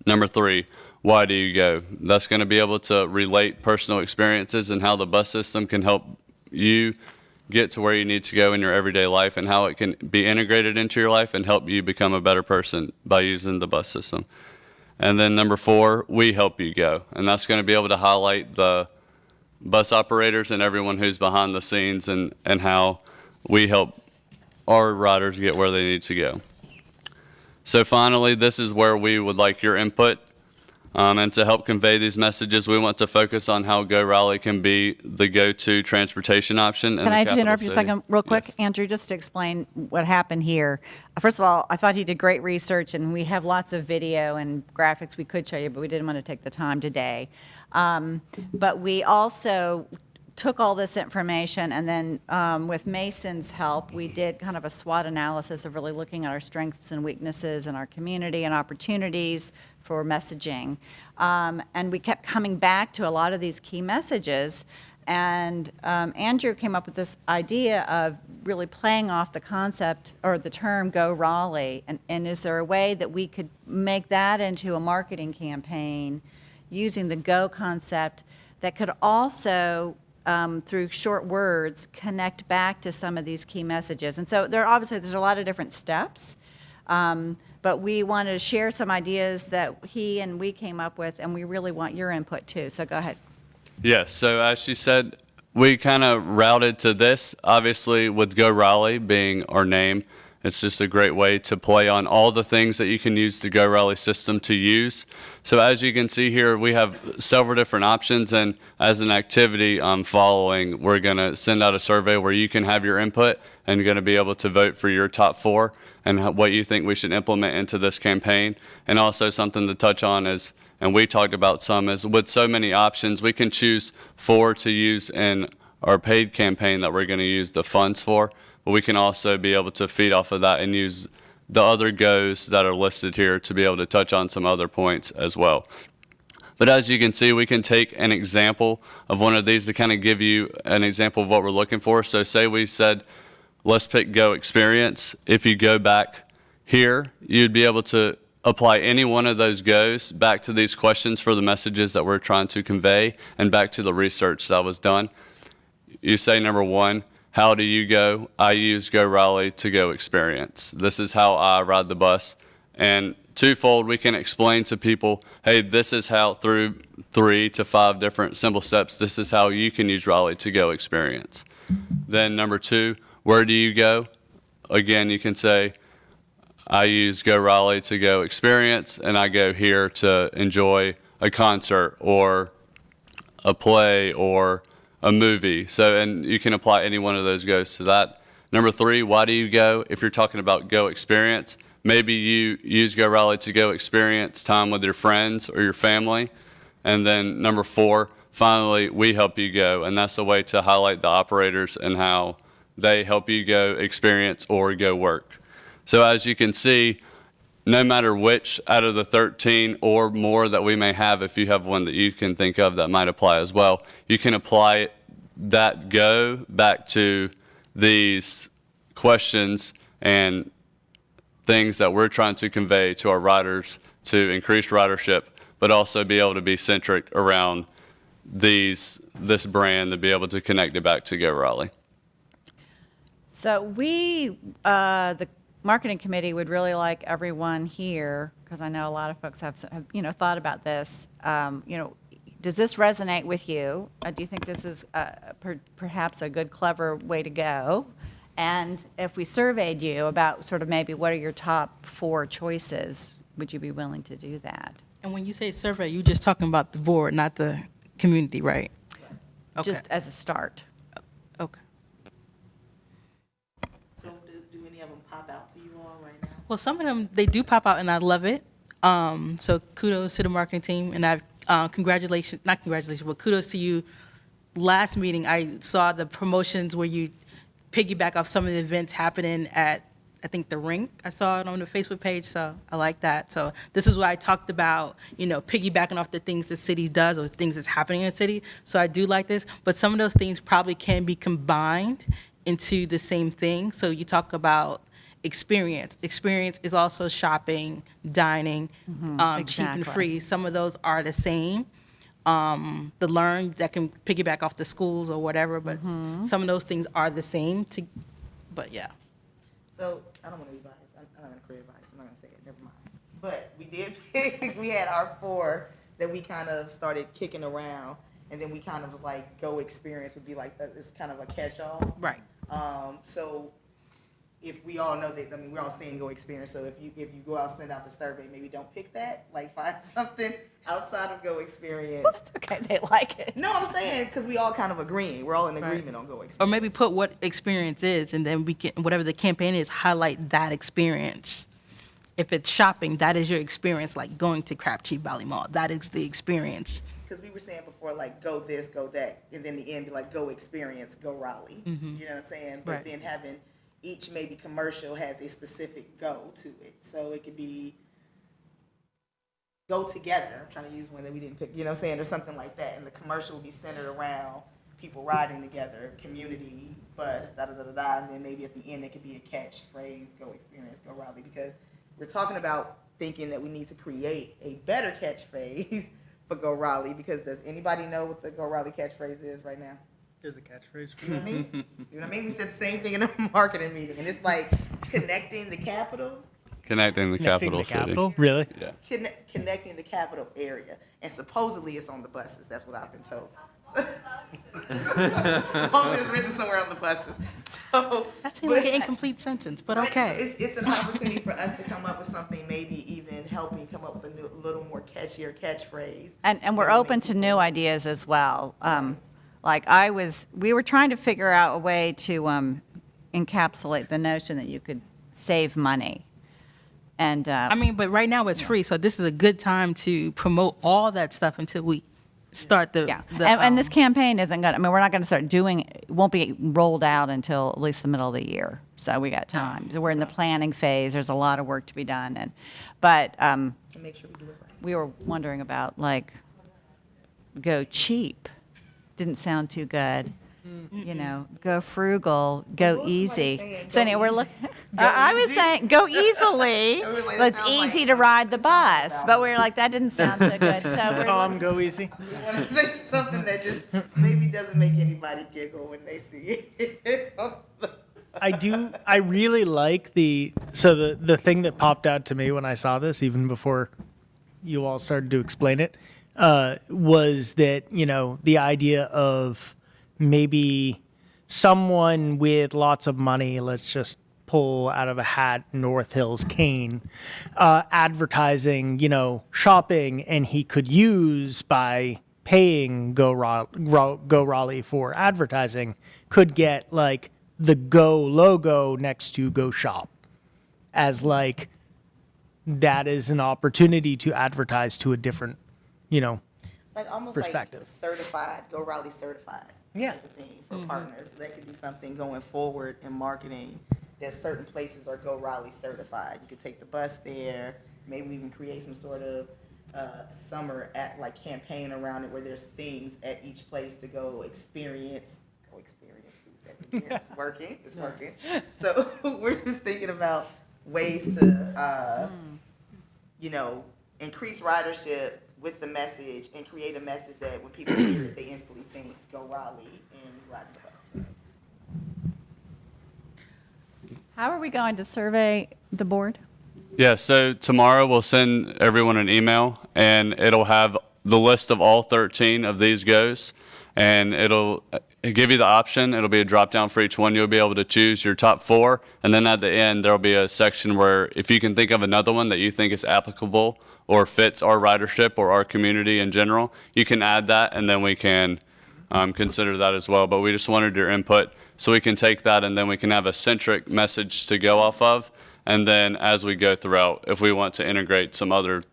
M: Number 3, why do you go? That's going to be able to relate personal experiences and how the bus system can help you get to where you need to go in your everyday life and how it can be integrated into your life and help you become a better person by using the bus system. And then number 4, we help you go. And that's going to be able to highlight the bus operators and everyone who's behind the scenes and how we help our riders get where they need to go. So finally, this is where we would like your input. And to help convey these messages, we want to focus on how Go Raleigh can be the go-to transportation option.
E: Can I just interrupt you a second real quick? Yes. Andrew, just to explain what happened here. First of all, I thought he did great research, and we have lots of video and graphics we could show you, but we didn't want to take the time today. But we also took all this information, and then with Mason's help, we did kind of a SWOT analysis of really looking at our strengths and weaknesses in our community and opportunities for messaging. And we kept coming back to a lot of these key messages. And Andrew came up with this idea of really playing off the concept or the term Go Raleigh. And is there a way that we could make that into a marketing campaign using the Go concept that could also, through short words, connect back to some of these key messages? And so there's a lot of different steps. But we wanted to share some ideas that he and we came up with, and we really want your input too. So go ahead.
M: Yes, so as she said, we kind of routed to this. Obviously, with Go Raleigh being our name, it's just a great way to play on all the things that you can use the Go Raleigh system to use. So as you can see here, we have several different options, and as an activity following, we're going to send out a survey where you can have your input and you're going to be able to vote for your top 4 and what you think we should implement into this campaign. And also something to touch on is, and we talked about some, is with so many options, we can choose 4 to use in our paid campaign that we're going to use the funds for, but we can also be able to feed off of that and use the other goes that are listed here to be able to touch on some other points as well. But as you can see, we can take an example of one of these to kind of give you an example of what we're looking for. So say we said, let's pick Go Experience. If you go back here, you'd be able to apply any one of those goes back to these questions for the messages that we're trying to convey and back to the research that was done. You say number one, how do you go? I use Go Raleigh to Go Experience. This is how I ride the bus. And twofold, we can explain to people, hey, this is how through 3 to 5 different simple steps, this is how you can use Raleigh to Go Experience. Then number 2, where do you go? Again, you can say, I use Go Raleigh to Go Experience, and I go here to enjoy a concert or a play or a movie. So, and you can apply any one of those goes to that. Number 3, why do you go? If you're talking about Go Experience, maybe you use Go Raleigh to Go Experience time with your friends or your family. And then number 4, finally, we help you go. And that's a way to highlight the operators and how they help you go experience or go work. So as you can see, no matter which out of the 13 or more that we may have, if you have one that you can think of that might apply as well, you can apply that go back to these questions and things that we're trying to convey to our riders to increase ridership, but also be able to be centric around this brand to be able to connect it back to Go Raleigh.
E: So we, the marketing committee would really like everyone here, because I know a lot of folks have thought about this. Does this resonate with you? Do you think this is perhaps a good, clever way to go? And if we surveyed you about sort of maybe what are your top 4 choices, would you be willing to do that?
N: And when you say survey, you're just talking about the board, not the community, right? Okay.
E: Just as a start.
N: Okay.
A: So do any of them pop out to you all right now?
N: Well, some of them, they do pop out, and I love it. So kudos to the marketing team, and not congratulations, but kudos to you. Last meeting, I saw the promotions where you piggyback off some of the events happening at, I think, the rink. I saw it on the Facebook page, so I like that. So this is what I talked about, piggybacking off the things the city does or things that's happening in the city. So I do like this, but some of those things probably can be combined into the same thing. So you talk about experience. Experience is also shopping, dining, cheap and free. Some of those are the same. The learn that can piggyback off the schools or whatever, but some of those things are the same. But yeah.
A: So I don't want to be biased. I'm not going to create bias. I'm not going to say it. Never mind. But we did pick, we had our 4 that we kind of started kicking around, and then we kind of like Go Experience would be like, it's kind of a catch-all.
N: Right.
A: So if we all know that, we're all saying Go Experience, so if you go out and send out the survey, maybe don't pick that, like find something outside of Go Experience.
E: Well, that's okay, they like it.
A: No, I'm saying, because we all kind of agreeing, we're all in agreement on Go Experience.
N: Or maybe put what experience is, and then we can, whatever the campaign is, highlight that experience. If it's shopping, that is your experience, like going to Crab Chief Valley Mall. That is the experience.
A: Because we were saying before, like, go this, go that, and then the end, be like, Go Experience, Go Raleigh. You know what I'm saying? But then having each maybe commercial has a specific go to it. So it could be go together. I'm trying to use one that we didn't pick, you know what I'm saying, or something like that. And the commercial will be centered around people riding together, community, bus, da-da-da-da-da. And then maybe at the end it could be a catchphrase, Go Experience, Go Raleigh. Because we're talking about thinking that we need to create a better catchphrase for Go Raleigh. Because does anybody know what the Go Raleigh catchphrase is right now?
I: There's a catchphrase.
A: See what I mean? See what I mean? We said the same thing in a marketing meeting, and it's like connecting the capital.
M: Connecting the capital city.
I: Capital? Really?
M: Yeah.
A: Connecting the capital area, and supposedly it's on the buses. That's what I've been told. Supposedly it's written somewhere on the buses. So
N: That seems like an incomplete sentence, but okay.
A: It's an opportunity for us to come up with something, maybe even helping come up with a little more catchier catchphrase.
E: And we're open to new ideas as well. We were trying to figure out a way to encapsulate the notion that you could save money. And
N: but right now it's free, so this is a good time to promote all that stuff until we start
E: and this campaign isn't going to, we're not going to start doing, it won't be rolled out until at least the middle of the year. So we got time. We're in the planning phase. There's a lot of work to be done. But
A: to make sure we do it right.
E: we were wondering about, like, go cheap didn't sound too good. Go frugal, go easy.
A: saying
E: So
A: go
E: anyway, we're
A: easy.
E: looking. I was saying go easily,
A: I was like,
E: but it's
A: that sounds
E: easy
A: like-
E: to ride the
A: that sounds like
E: bus.
A: that
E: But
A: one.
E: we were like, that didn't sound so good. So we're
I: Tom, go easy.
A: You want to say something that just maybe doesn't make anybody giggle when they see it.
I: I really like the thing that popped out to me when I saw this, even before you all started to explain it, was that, the idea of maybe someone with lots of money, let's just pull out of a hat North Hills cane, advertising, shopping, and he could use by paying Go Raleigh for advertising, could get like the Go logo next to Go Shop as like that is an opportunity to advertise to a different,
A: Like almost
I: perspective.
A: like certified, Go Raleigh certified.
I: Yeah.
A: Type of thing for partners. So that could be something going forward in marketing that certain places are Go Raleigh certified. You could take the bus there. Maybe we can create some sort of summer campaign around it where there's things at each place to go experience. It's working. It's working. So we're just thinking about ways to, increase ridership with the message and create a message that when people hear it, they instantly think Go Raleigh and ride the bus.
E: How are we going to survey the board?
M: Yeah, so tomorrow we'll send everyone an email, and it'll have the list of all 13 of these goes, and it'll give you the option. It'll be a drop down for each one. You'll be able to choose your top 4, and then at the end there'll be a section where if you can think of another one that you think is applicable or fits our ridership or our community in general, you can add that, and then we can consider that as well. But we just wanted your input so we can take that, and then we can have a centric message to go off of. And then as we go throughout, if we want to integrate some other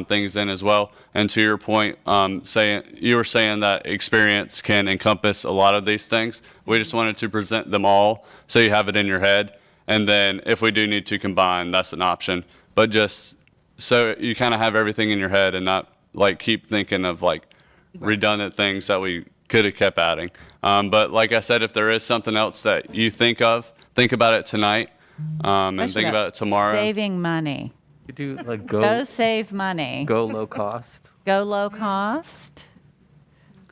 M: things in as well. And to your point, you were saying that experience can encompass a lot of these things. We just wanted to present them all so you have it in your head. And then if we do need to combine, that's an option. But just so you kind of have everything in your head and not like keep thinking of like redundant things that we could have kept adding. But like I said, if there is something else that you think of, think about it tonight. And think about it tomorrow.
E: Saving money.
C: You do like
E: Go save money.
C: go low cost.
E: Go low cost.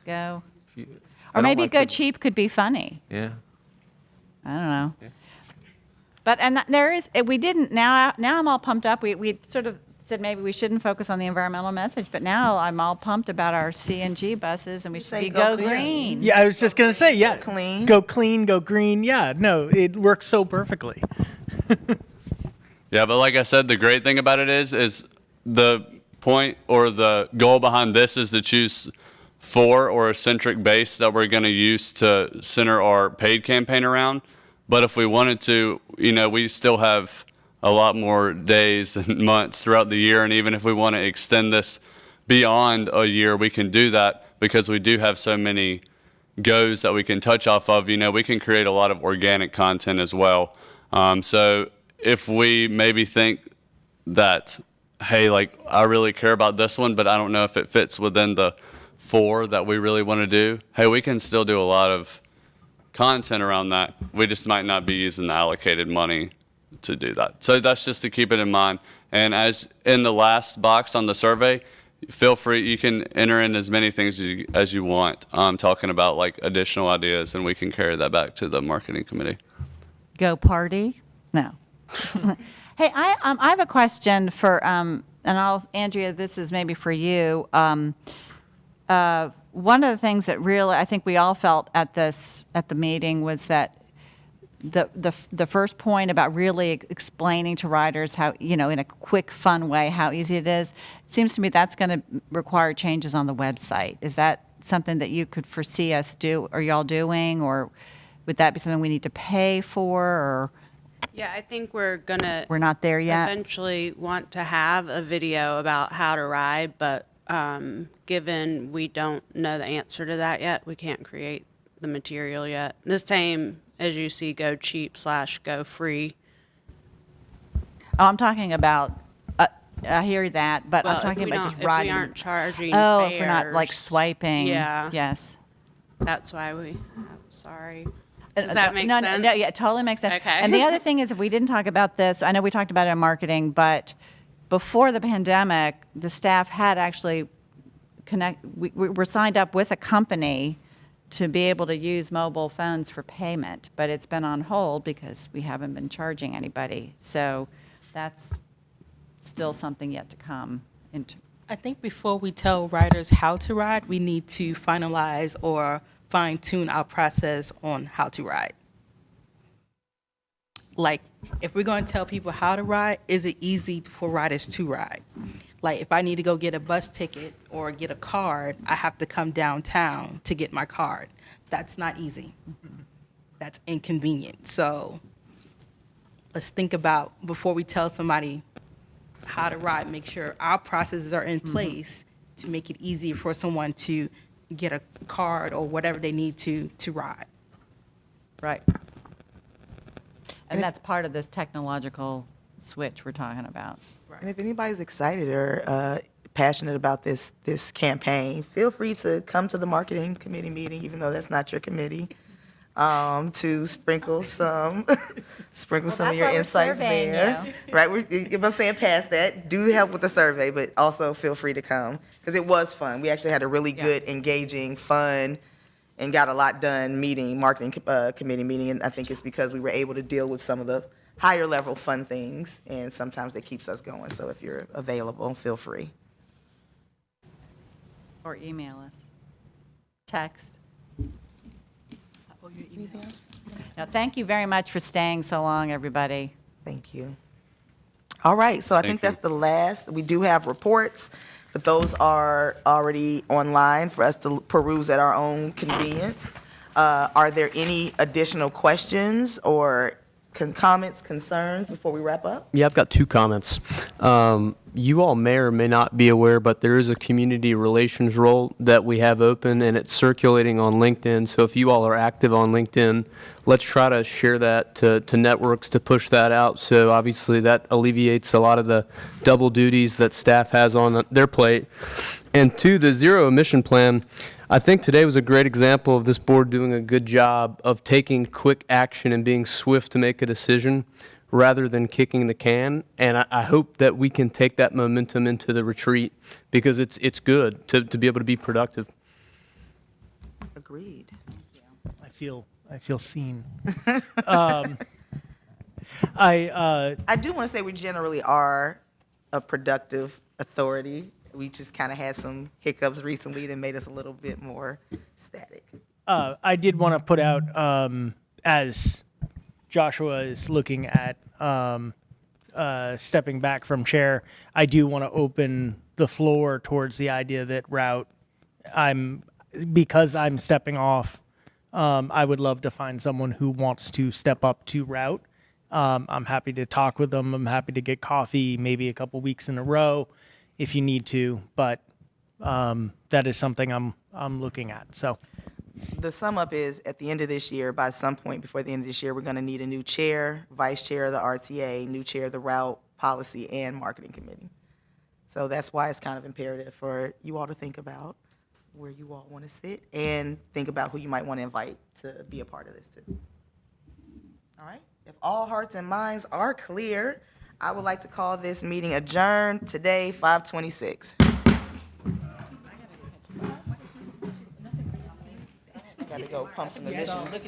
E: Go.
C: If you- I
E: Or
C: don't
E: maybe
C: like
E: go
C: the-
E: cheap could be funny.
C: Yeah.
E: I don't know.
C: Yeah.
E: But there is, we didn't, now I'm all pumped up. We sort of said maybe we shouldn't focus on the environmental message, but now I'm all pumped about our CNG buses and we should
A: say
E: be
A: go
E: go
A: clean.
E: green.
I: Yeah, I was just gonna say, yeah,
A: clean.
I: go clean, go green. Yeah, no, it works so perfectly.
M: Yeah, but like I said, the great thing about it is the point or the goal behind this is to choose 4 or a centric base that we're going to use to center our paid campaign around. But if we wanted to, we still have a lot more days and months throughout the year. And even if we want to extend this beyond a year, we can do that because we do have so many goes that we can touch off of. We can create a lot of organic content as well. So if we maybe think that, hey, like I really care about this one, but I don't know if it fits within the 4 that we really want to do, hey, we can still do a lot of content around that. We just might not be using the allocated money to do that. So that's just to keep it in mind. And as in the last box on the survey, feel free, you can enter in as many things as you want, talking about like additional ideas, and we can carry that back to the marketing committee.
E: Go party? No. Hey, I have a question for, Andrea, this is maybe for you. One of the things that really, I think we all felt at the meeting was that the first point about really explaining to riders how, in a quick, fun way, how easy it is, it seems to me that's going to require changes on the website. Is that something that you could foresee us do, or y'all doing, or would that be something we need to pay for, or?
O: Yeah, I think we're gonna.
E: We're not there yet?
O: Eventually want to have a video about how to ride, but given we don't know the answer to that yet, we can't create the material yet. The same as you see Go Cheap / Go Free.
E: Oh, I'm talking about I hear that, but I'm
O: Well,
E: talking
O: if we
E: about
O: don't-
E: just riding.
O: If we aren't charging
E: Oh, if we're not like
O: fares,
E: swiping.
O: Yeah.
E: Yes.
O: That's why I'm sorry. Does that make
E: No,
O: sense?
E: No, yeah, it totally makes sense.
O: Okay.
E: And the other thing is, if we didn't talk about this, I know we talked about it in marketing, but before the pandemic, the staff had actually we were signed up with a company to be able to use mobile phones for payment, but it's been on hold because we haven't been charging anybody. So that's still something yet to come.
N: I think before we tell riders how to ride, we need to finalize or fine-tune our process on how to ride. Like, if we're going to tell people how to ride, is it easy for riders to ride? Like, if I need to go get a bus ticket or get a card, I have to come downtown to get my card. That's not easy. That's inconvenient. So let's think about, before we tell somebody how to ride, make sure our processes are in place to make it easier for someone to get a card or whatever they need to ride.
E: Right. And that's part of this technological switch we're talking about.
A: And if anybody's excited or passionate about this campaign, feel free to come to the marketing committee meeting, even though that's not your committee, to sprinkle some of your insights there. Right, if I'm saying past that, do help with the survey, but also feel free to come because it was fun. We actually had a really good, engaging, fun, and got a lot done marketing committee meeting, and I think it's because we were able to deal with some of the higher level fun things, and sometimes that keeps us going. So if you're available, feel free.
E: Or email us. Text. Now, thank you very much for staying so long, everybody.
A: Thank you. All right, so I think that's the last. We do have reports, but those are already online for us to peruse at our own convenience. Are there any additional questions or comments, concerns before we wrap up?
J: Yeah, I've got two comments. You all may or may not be aware, but there is a community relations role that we have open, and it's circulating on LinkedIn. So if you all are active on LinkedIn, let's try to share that to networks to push that out. So obviously that alleviates a lot of the double duties that staff has on their plate. And two, the zero emission plan, I think today was a great example of this board doing a good job of taking quick action and being swift to make a decision rather than kicking the can. And I hope that we can take that momentum into the retreat because it's good to be able to be productive.
A: Agreed.
I: I feel seen. I
A: do want to say we generally are a productive authority. We just kind of had some hiccups recently that made us a little bit more static.
I: I did want to put out, as Joshua is looking at stepping back from chair, I do want to open the floor towards the idea that because I'm stepping off, I would love to find someone who wants to step up to route. I'm happy to talk with them. I'm happy to get coffee maybe a couple weeks in a row if you need to, but that is something I'm looking at. So
A: The sum up is at the end of this year, by some point before the end of this year, we're going to need a new chair, vice chair of the RTA, new chair of the route, policy, and marketing committee. So that's why it's kind of imperative for you all to think about where you all want to sit and think about who you might want to invite to be a part of this too. All right. If all hearts and minds are clear, I would like to call this meeting adjourned today, 5:26. Got to go pump some emissions.